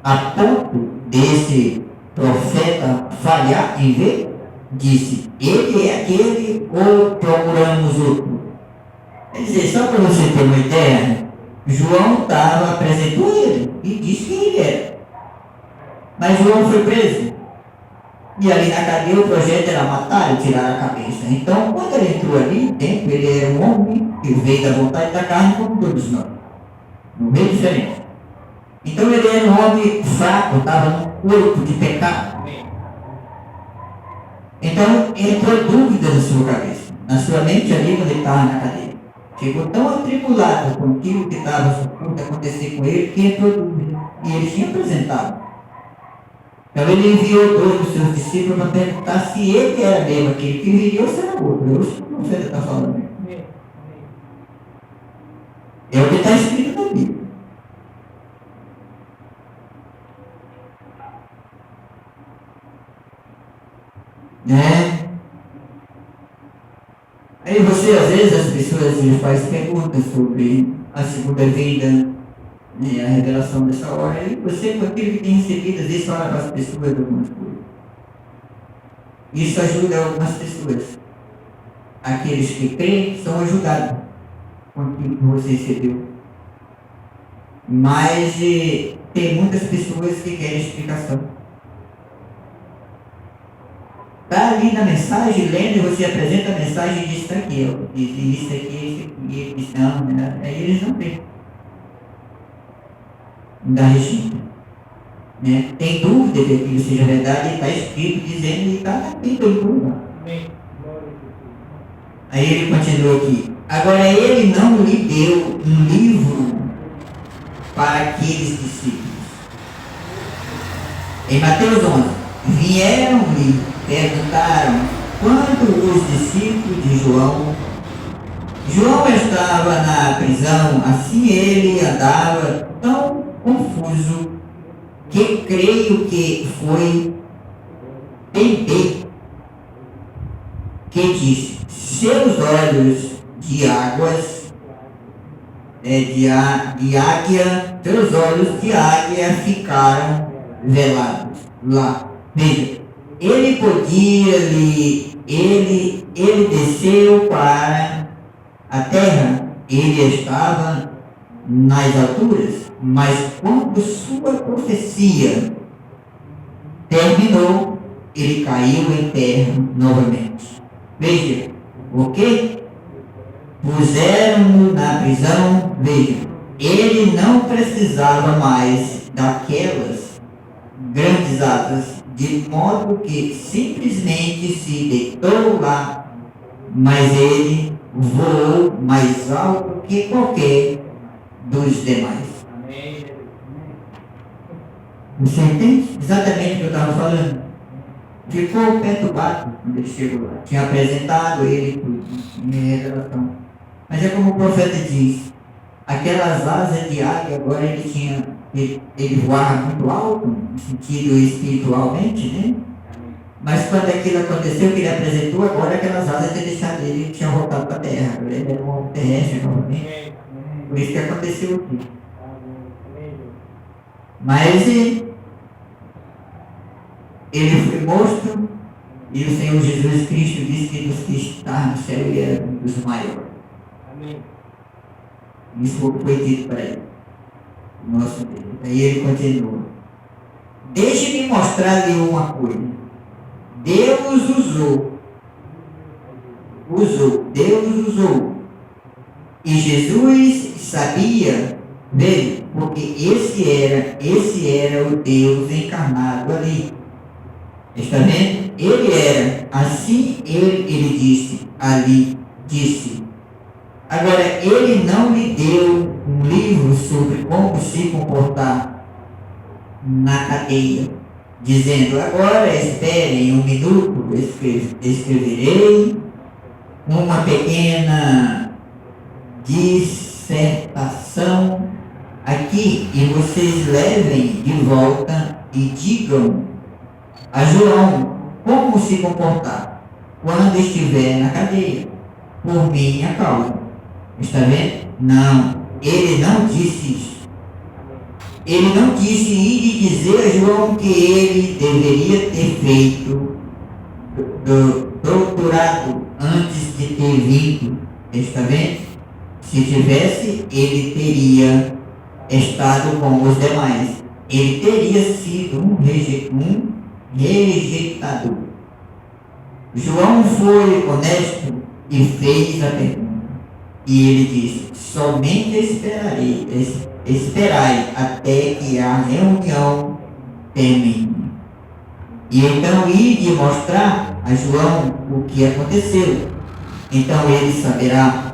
a ponto desse profeta falhar em ver? Disse, ele é aquele ou procuramos outro? Quer dizer, só para você ter uma ideia, João apresentou ele e disse quem ele era. Mas João foi preso. E ali na cadeia o projeto era matar e tirar a cabeça. Então, quando ele entrou ali, dentro, ele era um homem que veio da vontade da carne como todos nós. No meio diferente. Então ele era um homem fraco, estava no corpo de pecado. Então entrou dúvida na sua cabeça, na sua mente ali quando ele estava na cadeia. Chegou tão atribulado com aquilo que estava suposto acontecer com ele que entrou dúvida. E ele tinha apresentado. Então ele enviou 2 dos seus discípulos para perguntar se ele era mesmo aquele que viria ou se era outro. Eu sei como você está falando. É o que está escrito na Bíblia. Né? Aí você, às vezes, as pessoas fazem perguntas sobre a segunda vida, né, a revelação dessa hora, e você, com aquilo que tem recebido, às vezes fala para as pessoas algumas coisas. Isso ajuda algumas pessoas. Aqueles que creem são ajudados com aquilo que você recebeu. Mas tem muitas pessoas que querem explicação. Está ali na mensagem, lendo, e você apresenta a mensagem e diz, está aqui, ó, diz isso aqui, e ele diz, não, né? Aí eles não têm. Não dá registro. Né? Tem dúvida de que aquilo seja verdade, e está escrito dizendo, e está aqui, tem dúvida. Aí ele continua aqui. Agora ele não lhe deu um livro para aqueles discípulos. Em Mateus 11, vieram-lhe, perguntaram quando os discípulos de João estava na prisão, assim ele andava tão confuso que creio que foi Pedro que disse, seus olhos de águas, de águia, seus olhos de águia ficaram velados lá. Veja, ele desceu para a terra, ele estava nas alturas, mas quando sua profecia terminou, ele caiu em terra novamente. Veja, o que? puseram-no na prisão. Vejam, ele não precisava mais daquelas grandes asas, de modo que simplesmente se deitou lá, mas ele voou mais alto que qualquer dos demais. Você entende exatamente o que eu estava falando? Ficou perturbado quando ele chegou lá. Tinha apresentado ele tudo em revelação. Mas é como o profeta diz, aquelas asas de águia, agora ele voava muito alto, no sentido espiritualmente, né? Mas quando aquilo aconteceu, que ele apresentou, agora aquelas asas dele tinham voltado para a terra. Ele era um homem terrestre novamente. Por isso que aconteceu aqui. Mas ele foi morto e o Senhor Jesus Cristo disse que dos que estavam no céu ele era um dos maiores. Amém. Isso foi dito para ele. Nosso Deus. Aí ele continua. Deixe-me mostrar-lhe uma coisa. Deus usou. E Jesus sabia dele, porque esse era o Deus encarnado ali. Está vendo? Ele era. Assim ele disse. Agora, ele não lhe deu um livro sobre como se comportar na cadeia, dizendo, agora esperem um minuto, escreverei uma pequena dissertação aqui e vocês levem de volta e digam a João como se comportar quando estiver na cadeia, por minha causa. Está vendo? Não, ele não disse isso. Ele não disse ir e dizer a João que ele deveria ter feito doutorado antes de ter vindo. Está vendo? Se tivesse, ele teria estado com os demais. Ele teria sido um rejeitador. João foi honesto e fez a pergunta. E ele disse, somente esperai até que a reunião termine. E então ide mostrar a João o que aconteceu. Então ele saberá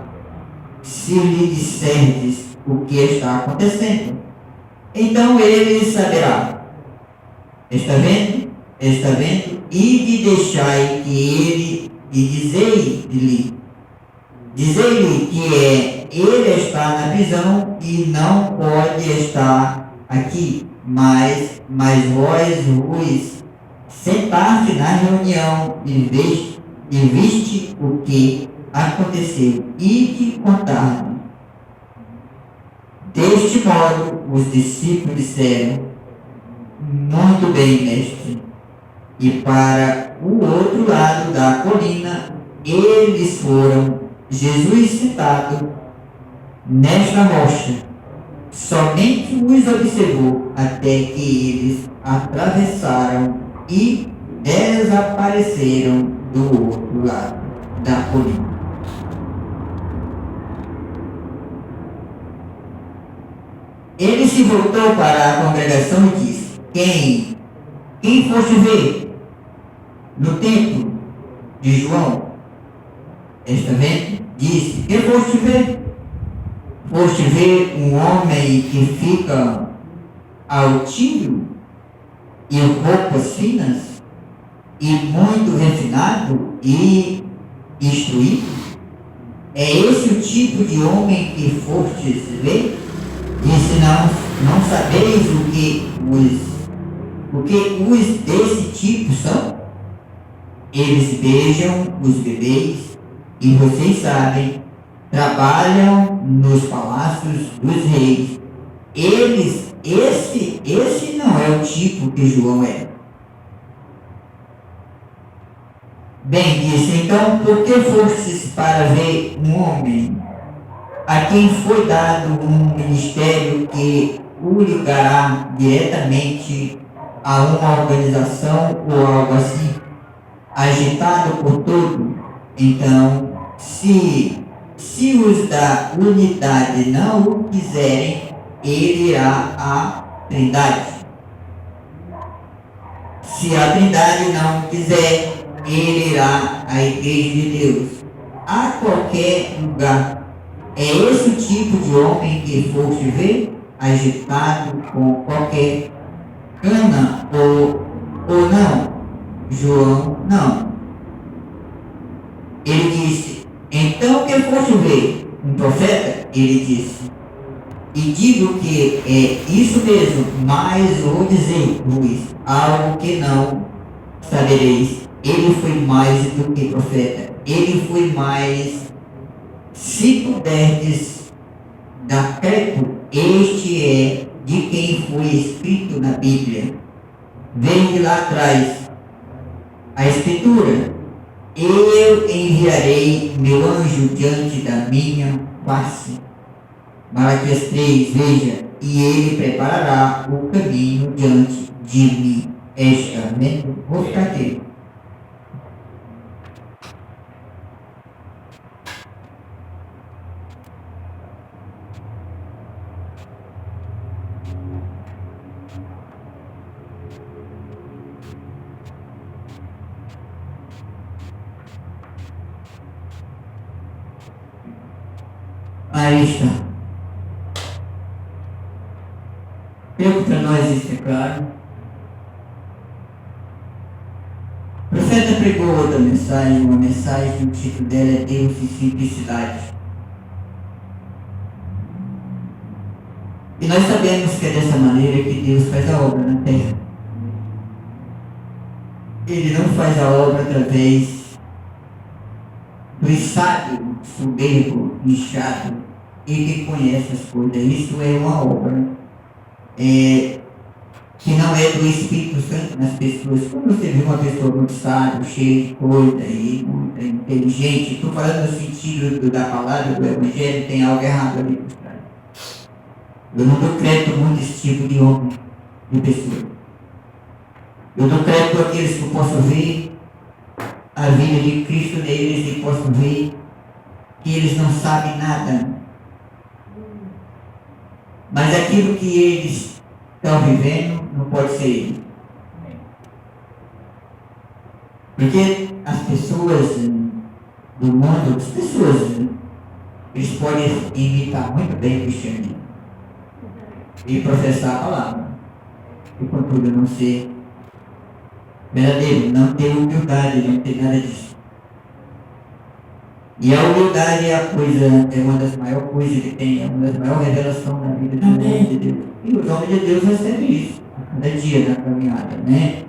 se lhe disserdes o que está acontecendo. Então ele saberá. Está vendo? Ide deixai que ele e dizei-lhe que ele está na prisão e não pode estar aqui, mas vos sentaste na reunião e viste o que aconteceu e de contar. Deste modo, os discípulos disseram, muito bem, mestre. E para o outro lado da colina, eles foram. Jesus sentado nesta rocha, somente os observou até que eles atravessaram e desapareceram do outro lado da colina. Ele se voltou para a congregação e disse, quem foste ver no templo de João? Está vendo? Disse, que foste ver? Foste ver um homem que fica altivo e roupas finas e muito refinado e instruído? É esse o tipo de homem que fostes ver? Disse, não sabeis o que os desse tipo são? Eles beijam os bebês e vocês sabem, trabalham nos palácios dos reis. Esse não é o tipo que João é. Bem, disse, então, por que fostes para ver um homem a quem foi dado um ministério que o ligará diretamente a uma organização ou algo assim, agitado por todo? Então, se Se os da unidade não o quiserem, ele irá à Trindade. Se a Trindade não o quiser, ele irá à Igreja de Deus, a qualquer lugar. É esse o tipo de homem que foste ver, agitado com qualquer cana ou não? João, não. Ele disse, então que foste ver? Um profeta? Ele disse, e digo que é isso mesmo, mas vou dizer-vos algo que não sabereis. Ele foi mais do que profeta. Ele foi mais, se puderdes dar crédito, este é de quem foi escrito na Bíblia. Vem de lá atrás a Escritura. Eu enviarei meu anjo diante da minha face. Malaquias 3, veja, e ele preparará o caminho diante de mim. Amém? Vou ficar aqui. Aí está. Creio que para nós isso é claro. O profeta pregou outra mensagem, uma mensagem, o título dela é Deus e Simplicidade. E nós sabemos que é dessa maneira que Deus faz a obra na terra. Ele não faz a obra através do sábio, soberbo, inchado, e que conhece as coisas. Isso é uma obra que não é do Espírito Santo nas pessoas. Quando você vê uma pessoa muito sábia, cheia de coisa e muito inteligente, estou falando no sentido da palavra do Evangelho, tem algo errado ali por trás. Eu não dou crédito muito a esse tipo de homem, de pessoa. Eu dou crédito àqueles que eu posso ver a vida de Cristo neles e posso ver que eles não sabem nada. Mas aquilo que eles estão vivendo não pode ser ele. Porque as pessoas do mundo, as pessoas, eles podem imitar muito bem o cristianismo e professar a palavra. E contudo não ser verdadeiro, não ter humildade, não ter nada disso. E a humildade é uma das maiores coisas que tem, é uma das maiores revelações na vida do homem de Deus. E o homem de Deus recebe isso a cada dia na caminhada, né?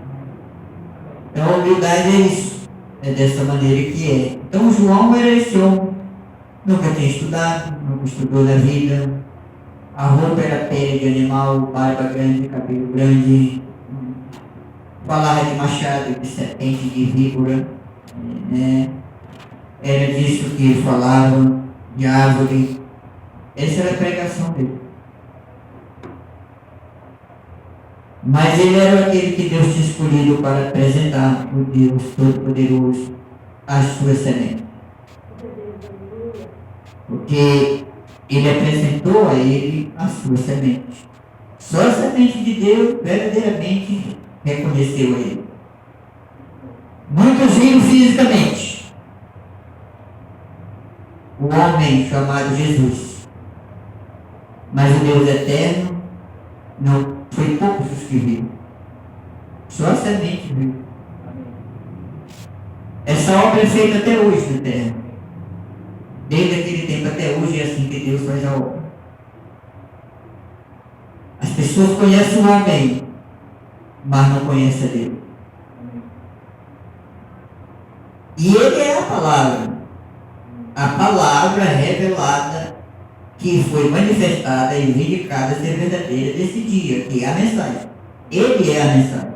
Então a humildade é isso, é dessa maneira que é. Então João era esse homem, nunca tinha estudado, nunca estudou na vida, a roupa era pele de animal, barba grande, cabelo grande, falava de machado, de serpente, de víbora, né? Era disso que ele falava, de árvore. Essa era a pregação dele. Mas ele era aquele que Deus tinha escolhido para apresentar o Deus Todo-Poderoso às suas sementes. Porque ele apresentou a ele as suas sementes. Só a semente de Deus verdadeiramente reconheceu a ele. Muitos viram fisicamente o homem chamado Jesus. Mas o Deus eterno não foi poucos os que viram. Só a semente viu. Essa obra é feita até hoje na terra. Desde aquele tempo até hoje é assim que Deus faz a obra. As pessoas conhecem o homem, mas não conhecem a Deus. E ele é a palavra. A palavra revelada que foi manifestada e vindicada ser verdadeira desse dia, que é a mensagem. Ele é a mensagem.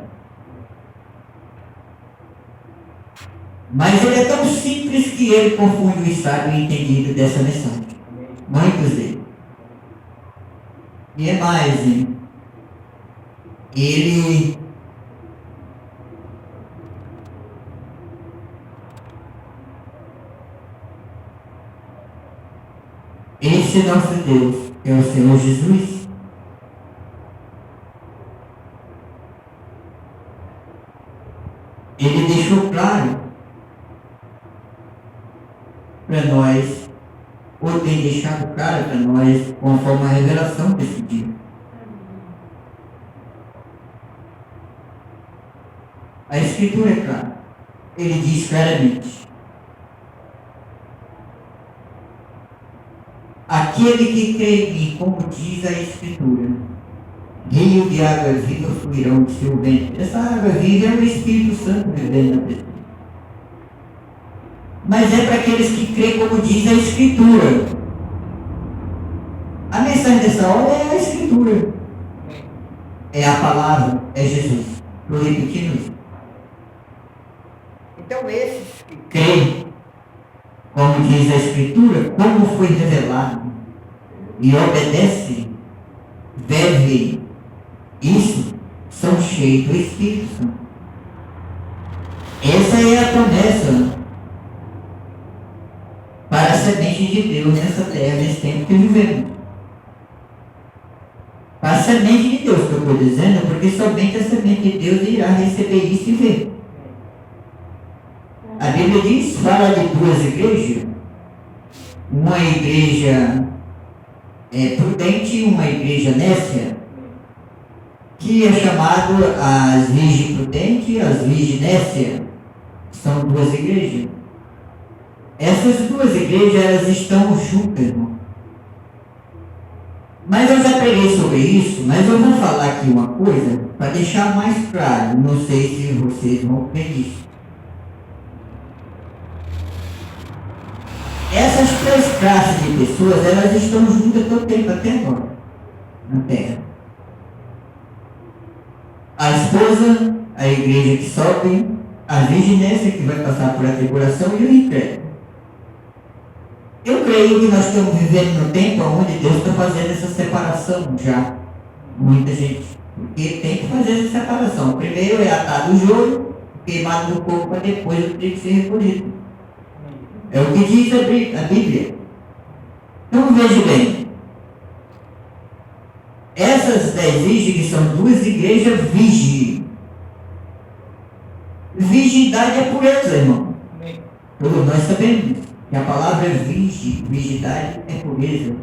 Mas ele é tão simples que ele confunde o sábio e o entendido dessa mensagem. Muitos deles. E é mais, hein? Ele Esse nosso Deus é o Senhor Jesus. Ele deixou claro para nós, ou tem deixado claro para nós, conforme a revelação desse dia. A Escritura é clara. Ele diz claramente: aquele que crê em mim, como diz a Escritura, rio de água viva fluirão do seu ventre. Essa água viva é o Espírito Santo vivendo na pessoa. Mas é para aqueles que creem, como diz a Escritura. A mensagem dessa hora é a Escritura. É a palavra, é Jesus. Estou repetindo isso. Então esses que creem, como diz a Escritura, como foi revelado, e obedecem, devem, isso, são cheios do Espírito Santo. Essa é a promessa para a semente de Deus nessa terra, nesse tempo que vivemos. Para a semente de Deus que eu estou dizendo, porque somente a semente de Deus irá receber isso e ver. A Bíblia diz, fala de duas igrejas, uma igreja prudente e uma igreja nécia, que é chamado as virgens prudentes e as virgens nécias. São duas igrejas. Essas duas igrejas, elas estão juntas, irmão. Mas eu já preguei sobre isso, mas eu vou falar aqui uma coisa para deixar mais claro. Não sei se vocês vão ver isso. Essas três classes de pessoas, elas estão juntas todo tempo até agora, na Terra. A esposa, a igreja que sobe, a virginência que vai passar por a tribulação e o incrédulo. Eu creio que nós estamos vivendo no tempo onde Deus está fazendo essa separação já. Muita gente. Porque tem que fazer essa separação. Primeiro é atado o joio, queimado no corpo, para depois o trigo ser recolhido. É o que diz a Bíblia. Então veja bem. Essas 10 virgens são duas igrejas virgens. Virgindade é pureza, irmão. Todos nós sabemos que a palavra virgindade é pureza.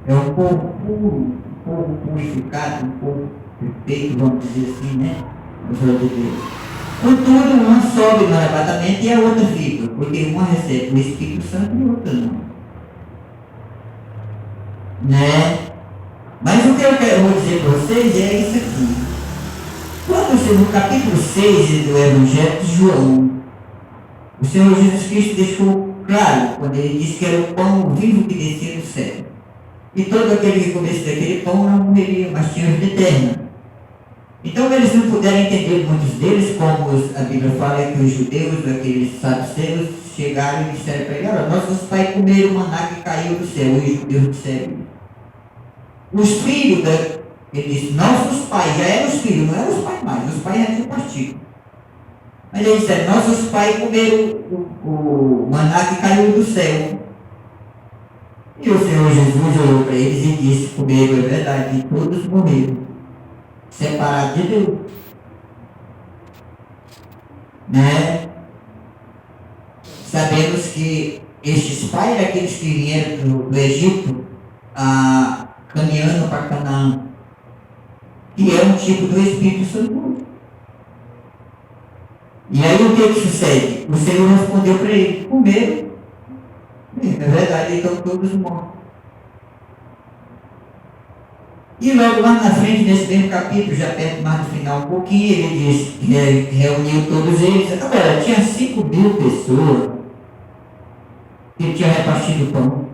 É um povo puro, um povo purificado, um povo perfeito, vamos dizer assim, né? Contudo, uma sobe no arrebatamento e a outra fica, porque uma recebe o Espírito Santo e a outra não. Né? Mas o que eu vou dizer para vocês é isso aqui. Quando você, no capítulo 6 do Evangelho de João, o Senhor Jesus Cristo deixou claro, quando ele disse que era o pão vivo que descia do céu. E todo aquele que comesse daquele pão não morreria, mas tinha vida eterna. Então eles não puderam entender, muitos deles, como a Bíblia fala que os judeus, aqueles saduceus, chegaram e disseram para ele: olha, nossos pais comeram o maná que caiu do céu, e os judeus disseram. Os filhos, ele disse, nossos pais, já eram os filhos, não eram os pais mais, os pais eram do partido. Mas ele disse, nossos pais comeram o maná que caiu do céu. E o Senhor Jesus olhou para eles e disse, comigo é verdade, e todos morreram, separados de Deus. Né? Sabemos que estes pais eram aqueles que vieram do Egito, caminhando para Canaã, que é um tipo do Espírito Santo. E aí o que sucede? O Senhor respondeu para ele, comeram. É verdade, então todos mortos. E logo lá na frente, nesse mesmo capítulo, já perto mais no final um pouquinho, ele disse, reuniu todos eles. Agora, tinha 5.000 pessoas que ele tinha repartido o pão.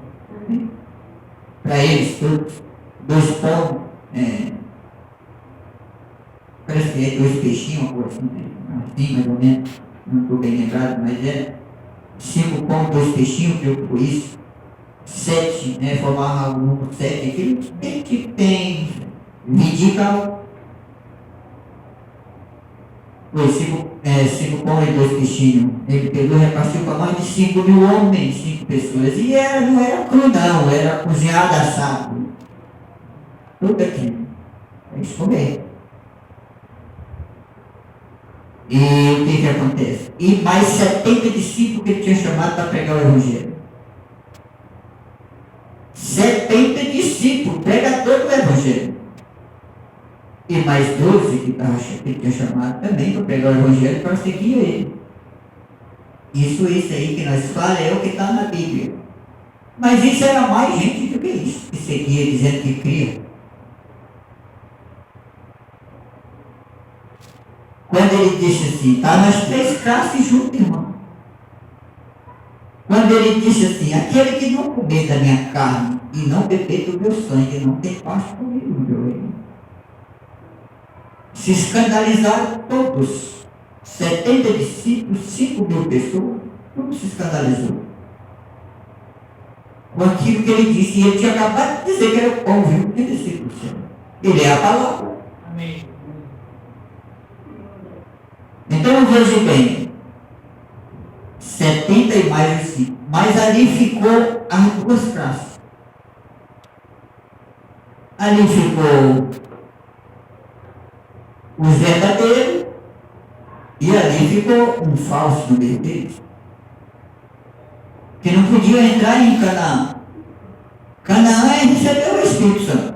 Para eles todos, 2 pão, parece que é 2 peixinhos, uma coisa assim, mais ou menos, não estou bem lembrado, mas é 5 pão, 2 peixinhos, creio que foi isso. 7, formava um número 7, aquele que tem medical. Foi 5, 5 pão e 2 peixinhos. Ele pegou e repartiu para mais de 5.000 homens, 5 pessoas. E não era cru não, era cozinhado, assado. Tudo aquilo. Eles comeram. E o que acontece? E mais 70 discípulos que ele tinha chamado para pregar o Evangelho. 70 discípulos, pregadores do Evangelho. E mais 12 que ele tinha chamado também para pregar o Evangelho para seguir ele. Isso aí que nós falamos é o que está na Bíblia. Mas isso era mais gente do que isso, que seguia dizendo que cria. Quando ele disse assim, está nas 3 classes juntas, irmão. Quando ele disse assim, aquele que não comer da minha carne e não beber do meu sangue, não tem parte comigo, meu irmão. Se escandalizaram todos. 70 discípulos, 5.000 pessoas, tudo se escandalizou. Com aquilo que ele disse, e ele tinha acabado de dizer que era o pão vivo que desceu do céu. Ele é a palavra. Amém. Então veja bem, 70 e mais os 5. Mas ali ficou as 2 classes. Ali ficou os verdadeiros e ali ficou um falso no meio deles. Que não podia entrar em Canaã. Canaã recebeu o Espírito Santo.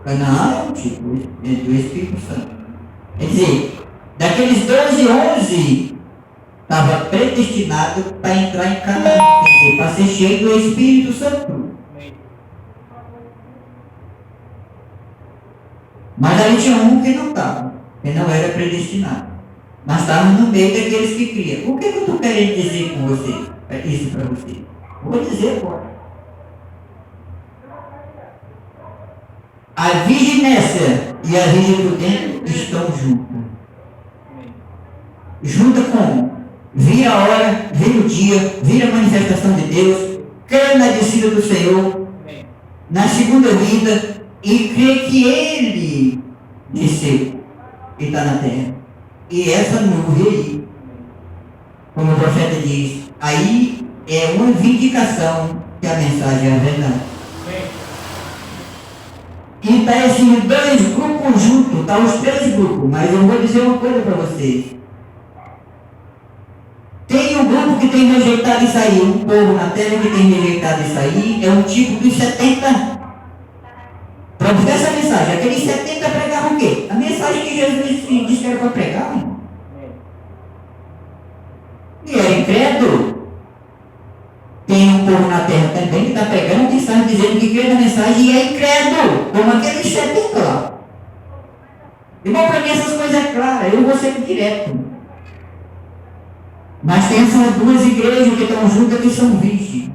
Canaã é um tipo do Espírito Santo. Quer dizer, daqueles 12, 11 estava predestinado para entrar em Canaã, quer dizer, para ser cheio do Espírito Santo. Mas aí tinha um que não estava, que não era predestinado, mas estava no meio daqueles que criam. O que eu estou querendo dizer com vocês? Isso para vocês. Vou dizer agora. A vigilância e a Virgem prudente estão juntas. Junta como? Vira a hora, vira o dia, vira a manifestação de Deus, crê na descida do Senhor, na segunda vinda, e crê que Ele desceu e está na terra. E essa nuvem aí, como o profeta diz, aí é uma vindicação que a mensagem é a verdade. E está esses 2 grupos juntos, está os 3 grupos, mas eu vou dizer uma coisa para vocês. Tem um grupo que tem rejeitado isso aí, um povo na terra que tem rejeitado isso aí, é um tipo dos 70. Para ouvir essa mensagem, aqueles 70 pregavam o quê? A mensagem que Jesus disse que era para pregar, irmão. E era incrédulo. Tem um povo na terra também que está pregando a mensagem, dizendo que crê na mensagem e é incrédulo, como aqueles 70 lá. Irmão, para mim essas coisas é claras, eu vou ser direto. Mas tem essas 2 igrejas que estão juntas que são virgens.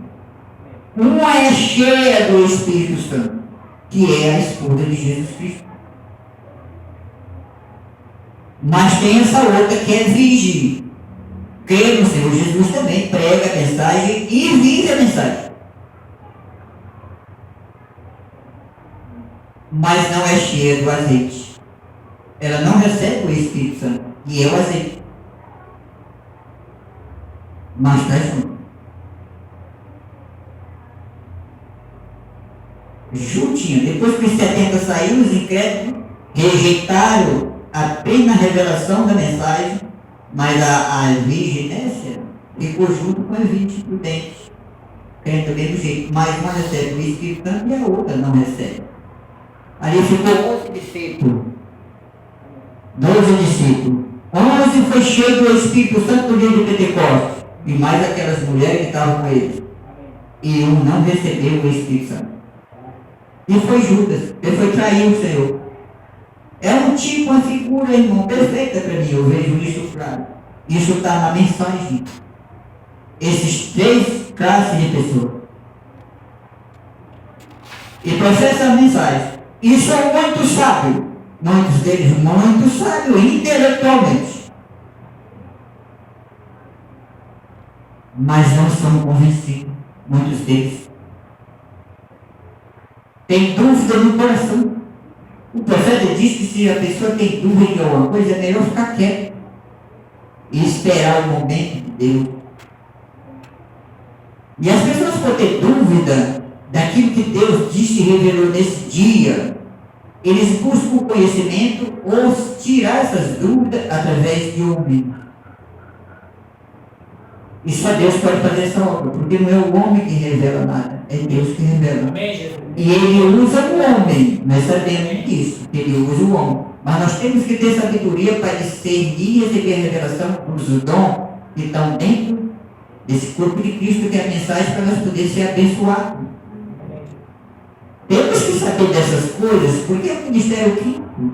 Uma é cheia do Espírito Santo, que é a esposa de Jesus Cristo. Mas tem essa outra que é virgem. Crê no Senhor Jesus também, prega a mensagem e vive a mensagem. Mas não é cheia do azeite. Ela não recebe o Espírito Santo, que é o azeite. Mas está junto. Juntinho. Depois que os 70 saíram, os incrédulos rejeitaram a plena revelação da mensagem, mas a virgem ficou junto com as 20 prudentes, crendo do mesmo jeito. Mas uma recebe o Espírito Santo e a outra não recebe. Ali ficou 11 discípulos. 12 discípulos. 11 foi cheio do Espírito Santo no dia de Pentecostes. E mais aquelas mulheres que estavam com eles. E um não recebeu o Espírito Santo. E foi Judas. Ele foi trair o Senhor. É um tipo, uma figura, irmão, perfeita para mim. Eu vejo isso claro. Isso está na mensagem. Esses 3 classes de pessoas. E processa a mensagem. E são muito sábios. Muitos deles muito sábios, intelectualmente. Mas não são convencidos. Muitos deles. Tem dúvida no coração. O profeta diz que se a pessoa tem dúvida de alguma coisa, é melhor ficar quieto e esperar o momento de Deus. E as pessoas podem ter dúvida daquilo que Deus disse e revelou nesse dia. Eles buscam o conhecimento ou tirar essas dúvidas através de ouvir. E só Deus pode fazer essa obra, porque não é o homem que revela nada, é Deus que revela. Amém. E ele usa o homem, nós sabemos disso, que ele usa o homem. Mas nós temos que ter sabedoria para discernir e receber a revelação dos dons que estão dentro desse corpo de Cristo, que é a mensagem para nós podermos ser abençoados. Temos que saber dessas coisas, porque é o ministério quinto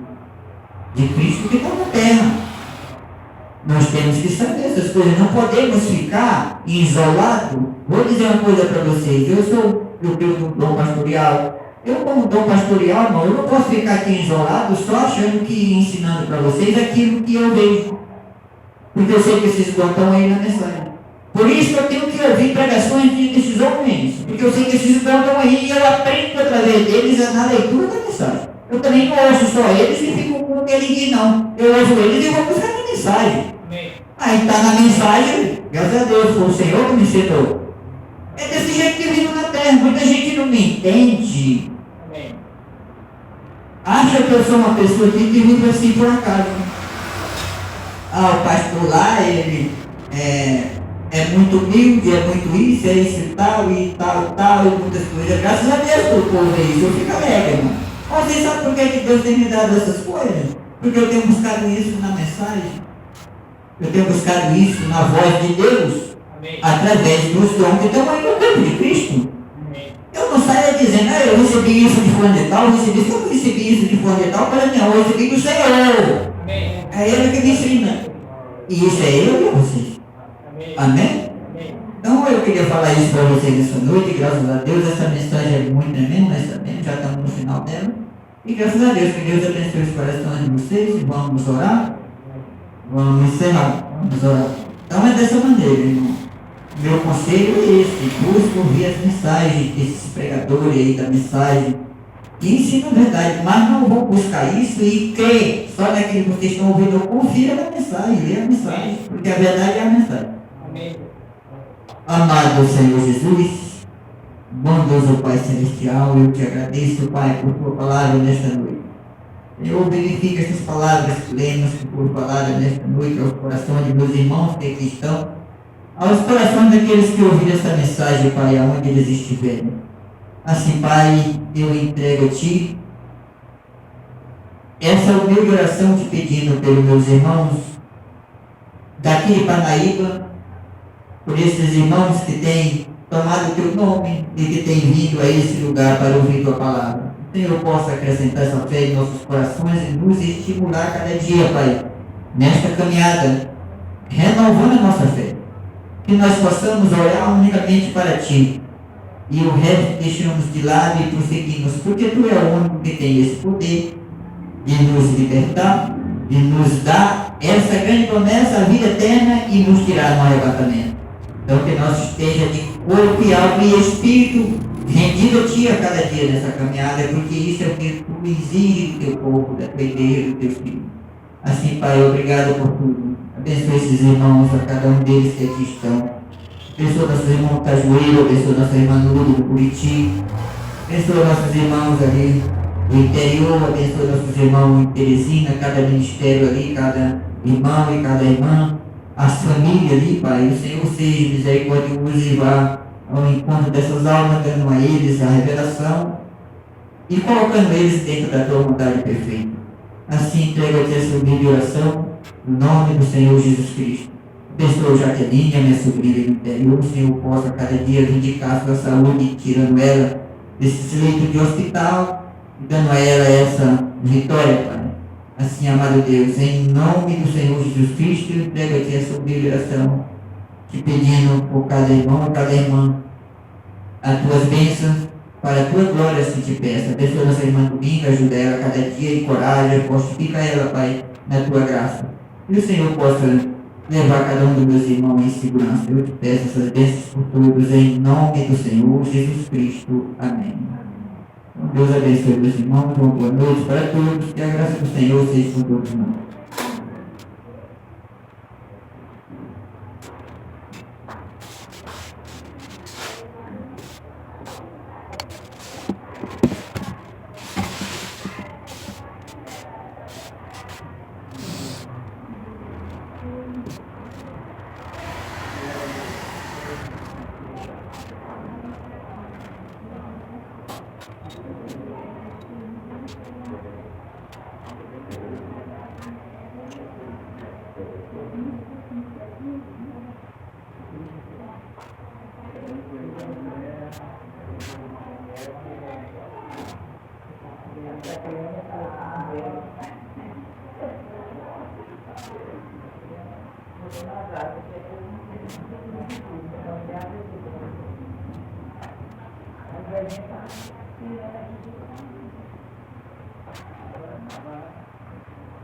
de Cristo que está na terra. Nós temos que saber essas coisas, não podemos ficar isolados. Vou dizer uma coisa para vocês, eu tenho um dom pastoral. Eu, como dom pastoral, irmão, eu não posso ficar aqui isolado só achando que ensinando para vocês aquilo que eu vejo. Porque eu sei que esses dons estão aí na mensagem. Por isso que eu tenho que ouvir pregações desses homens, porque eu sei que esses dons estão aí e eu aprendo através deles na leitura da mensagem. Eu também não ouço só eles e fico com o que ele diz, não. Eu ouço eles e vou buscar na mensagem. Aí está na mensagem, graças a Deus, foi o Senhor que me ensinou. É desse jeito que vivo na terra. Muita gente não me entende. Acha que eu sou uma pessoa que vive assim por acaso. O pastor lá, ele é muito humilde, é muito isso, é isso e tal, e muitas coisas. Graças a Deus por povo é isso, eu fico alegre, irmão. Vocês sabem por que Deus tem me dado essas coisas? Porque eu tenho buscado isso na mensagem. Eu tenho buscado isso na voz de Deus. Amém. Através dos dons que estão aí no corpo de Cristo. Amém. Eu não saio dizendo, eu recebi isso de fulano de tal, eu recebi isso de fulano de tal, para mim, eu recebi do Senhor. Amém. É Ele que me ensina. E isso é eu e vocês. Amém? Amém? Então eu queria falar isso para vocês essa noite, graças a Deus, essa mensagem é muito tremenda, nós sabemos, já estamos no final dela. E graças a Deus, que Deus abençoe os corações de vocês, e vamos orar. Vamos encerrar, vamos orar. Então é dessa maneira, irmão. Meu conselho é esse: busque ouvir as mensagens desses pregadores aí da mensagem, que ensinam a verdade, mas não vou buscar isso e crer só naquilo que vocês estão ouvindo. Confira na mensagem, lê a mensagem, porque a verdade é a mensagem. Amém. Amado Senhor Jesus, bondoso Pai Celestial, eu te agradeço, Pai, por tua palavra nesta noite. Senhor, verifica essas palavras que lemos por palavra nesta noite aos corações de meus irmãos que aqui estão, aos corações daqueles que ouviram essa mensagem, Pai, aonde eles estiverem. Assim, Pai, eu entrego a Ti essa humilde oração te pedindo pelos meus irmãos daqui de Parnaíba, por esses irmãos que têm tomado o Teu nome e que têm vindo a esse lugar para ouvir Tua palavra. Senhor, possa acrescentar essa fé em nossos corações e nos estimular cada dia, Pai, nesta caminhada, renovando a nossa fé. Que nós possamos orar unicamente para Ti e o resto deixamos de lado e prosseguimos, porque Tu é o único que tem esse poder de nos libertar, de nos dar essa grande promessa, a vida eterna e nos tirar no arrebatamento. Então que nós esteja de corpo e alma e espírito rendido a Ti a cada dia nessa caminhada, porque isso é o que Tu exige do Teu povo, da Tua igreja, do Teu filho. Assim, Pai, obrigado por tudo. Abençoe esses irmãos, a cada um deles que aqui estão. Abençoa nossos irmãos do Cajueiro, abençoa nossa irmã Nudo do Curiti. Abençoa nossos irmãos ali do interior, abençoa nossos irmãos em Teresina, cada ministério ali, cada irmão e cada irmã. As famílias ali, Pai, o Senhor seja misericordioso e vá ao encontro dessas almas, dando a eles a revelação e colocando eles dentro da Tua vontade perfeita. Assim, entrega-te essa humilde oração, no nome do Senhor Jesus Cristo. Abençoa Jaqueline, a minha sobrinha do interior, o Senhor possa cada dia vindicar a sua saúde, tirando ela desse leito de hospital e dando a ela essa vitória, Pai. Assim, amado Deus, em nome do Senhor Jesus Cristo, entrega-te essa humilde oração, te pedindo por cada irmão e cada irmã as tuas bênçãos, para a tua glória, assim te peço. Abençoa nossa irmã Dominga, ajuda ela cada dia em coragem, fortifica ela, Pai, na tua graça. E o Senhor possa levar cada um dos meus irmãos em segurança. Eu te peço essas bênçãos por todos, em nome do Senhor Jesus Cristo. Amém. Deus abençoe meus irmãos, uma boa noite para todos, que a graça do Senhor seja com todos nós.